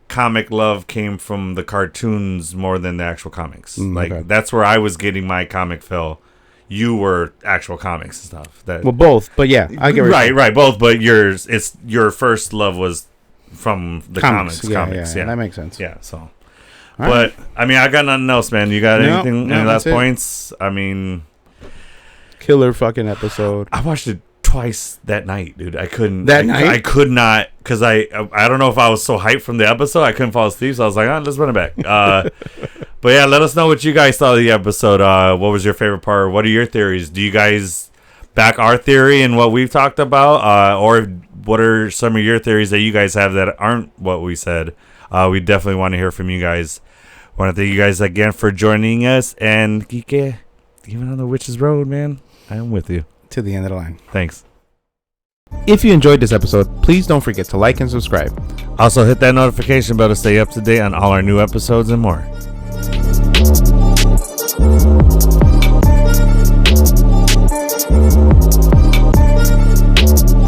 comic love came from the cartoons more than the actual comics. That's where I was getting my comic fill. You were actual comics and stuff. Both, but yeah, I get right, both. But your first love was from the comics. Yeah, that makes sense. Yeah, so. But I mean, I got nothing else, man. You got anything? Any last points? I mean, killer fucking episode. I watched it twice that night, dude. I couldn't. Night? I could not because I don't know if I was so hyped from the episode I couldn't fall asleep. So I was like, let's run it back. But yeah, let us know what you guys thought of the episode. What was your favorite part? What are your theories? Do you guys back our theory and what we've talked about, or what are some of your theories that you guys have that aren't what we said? We definitely want to hear from you guys. Want to thank you guys again for joining us. And Kike, even on the Witch's Road, man, I am with you. To the end of the line. Thanks. If you enjoyed this episode, please don't forget to like and subscribe. Also, hit that notification bell to stay up to date on all our new episodes and more.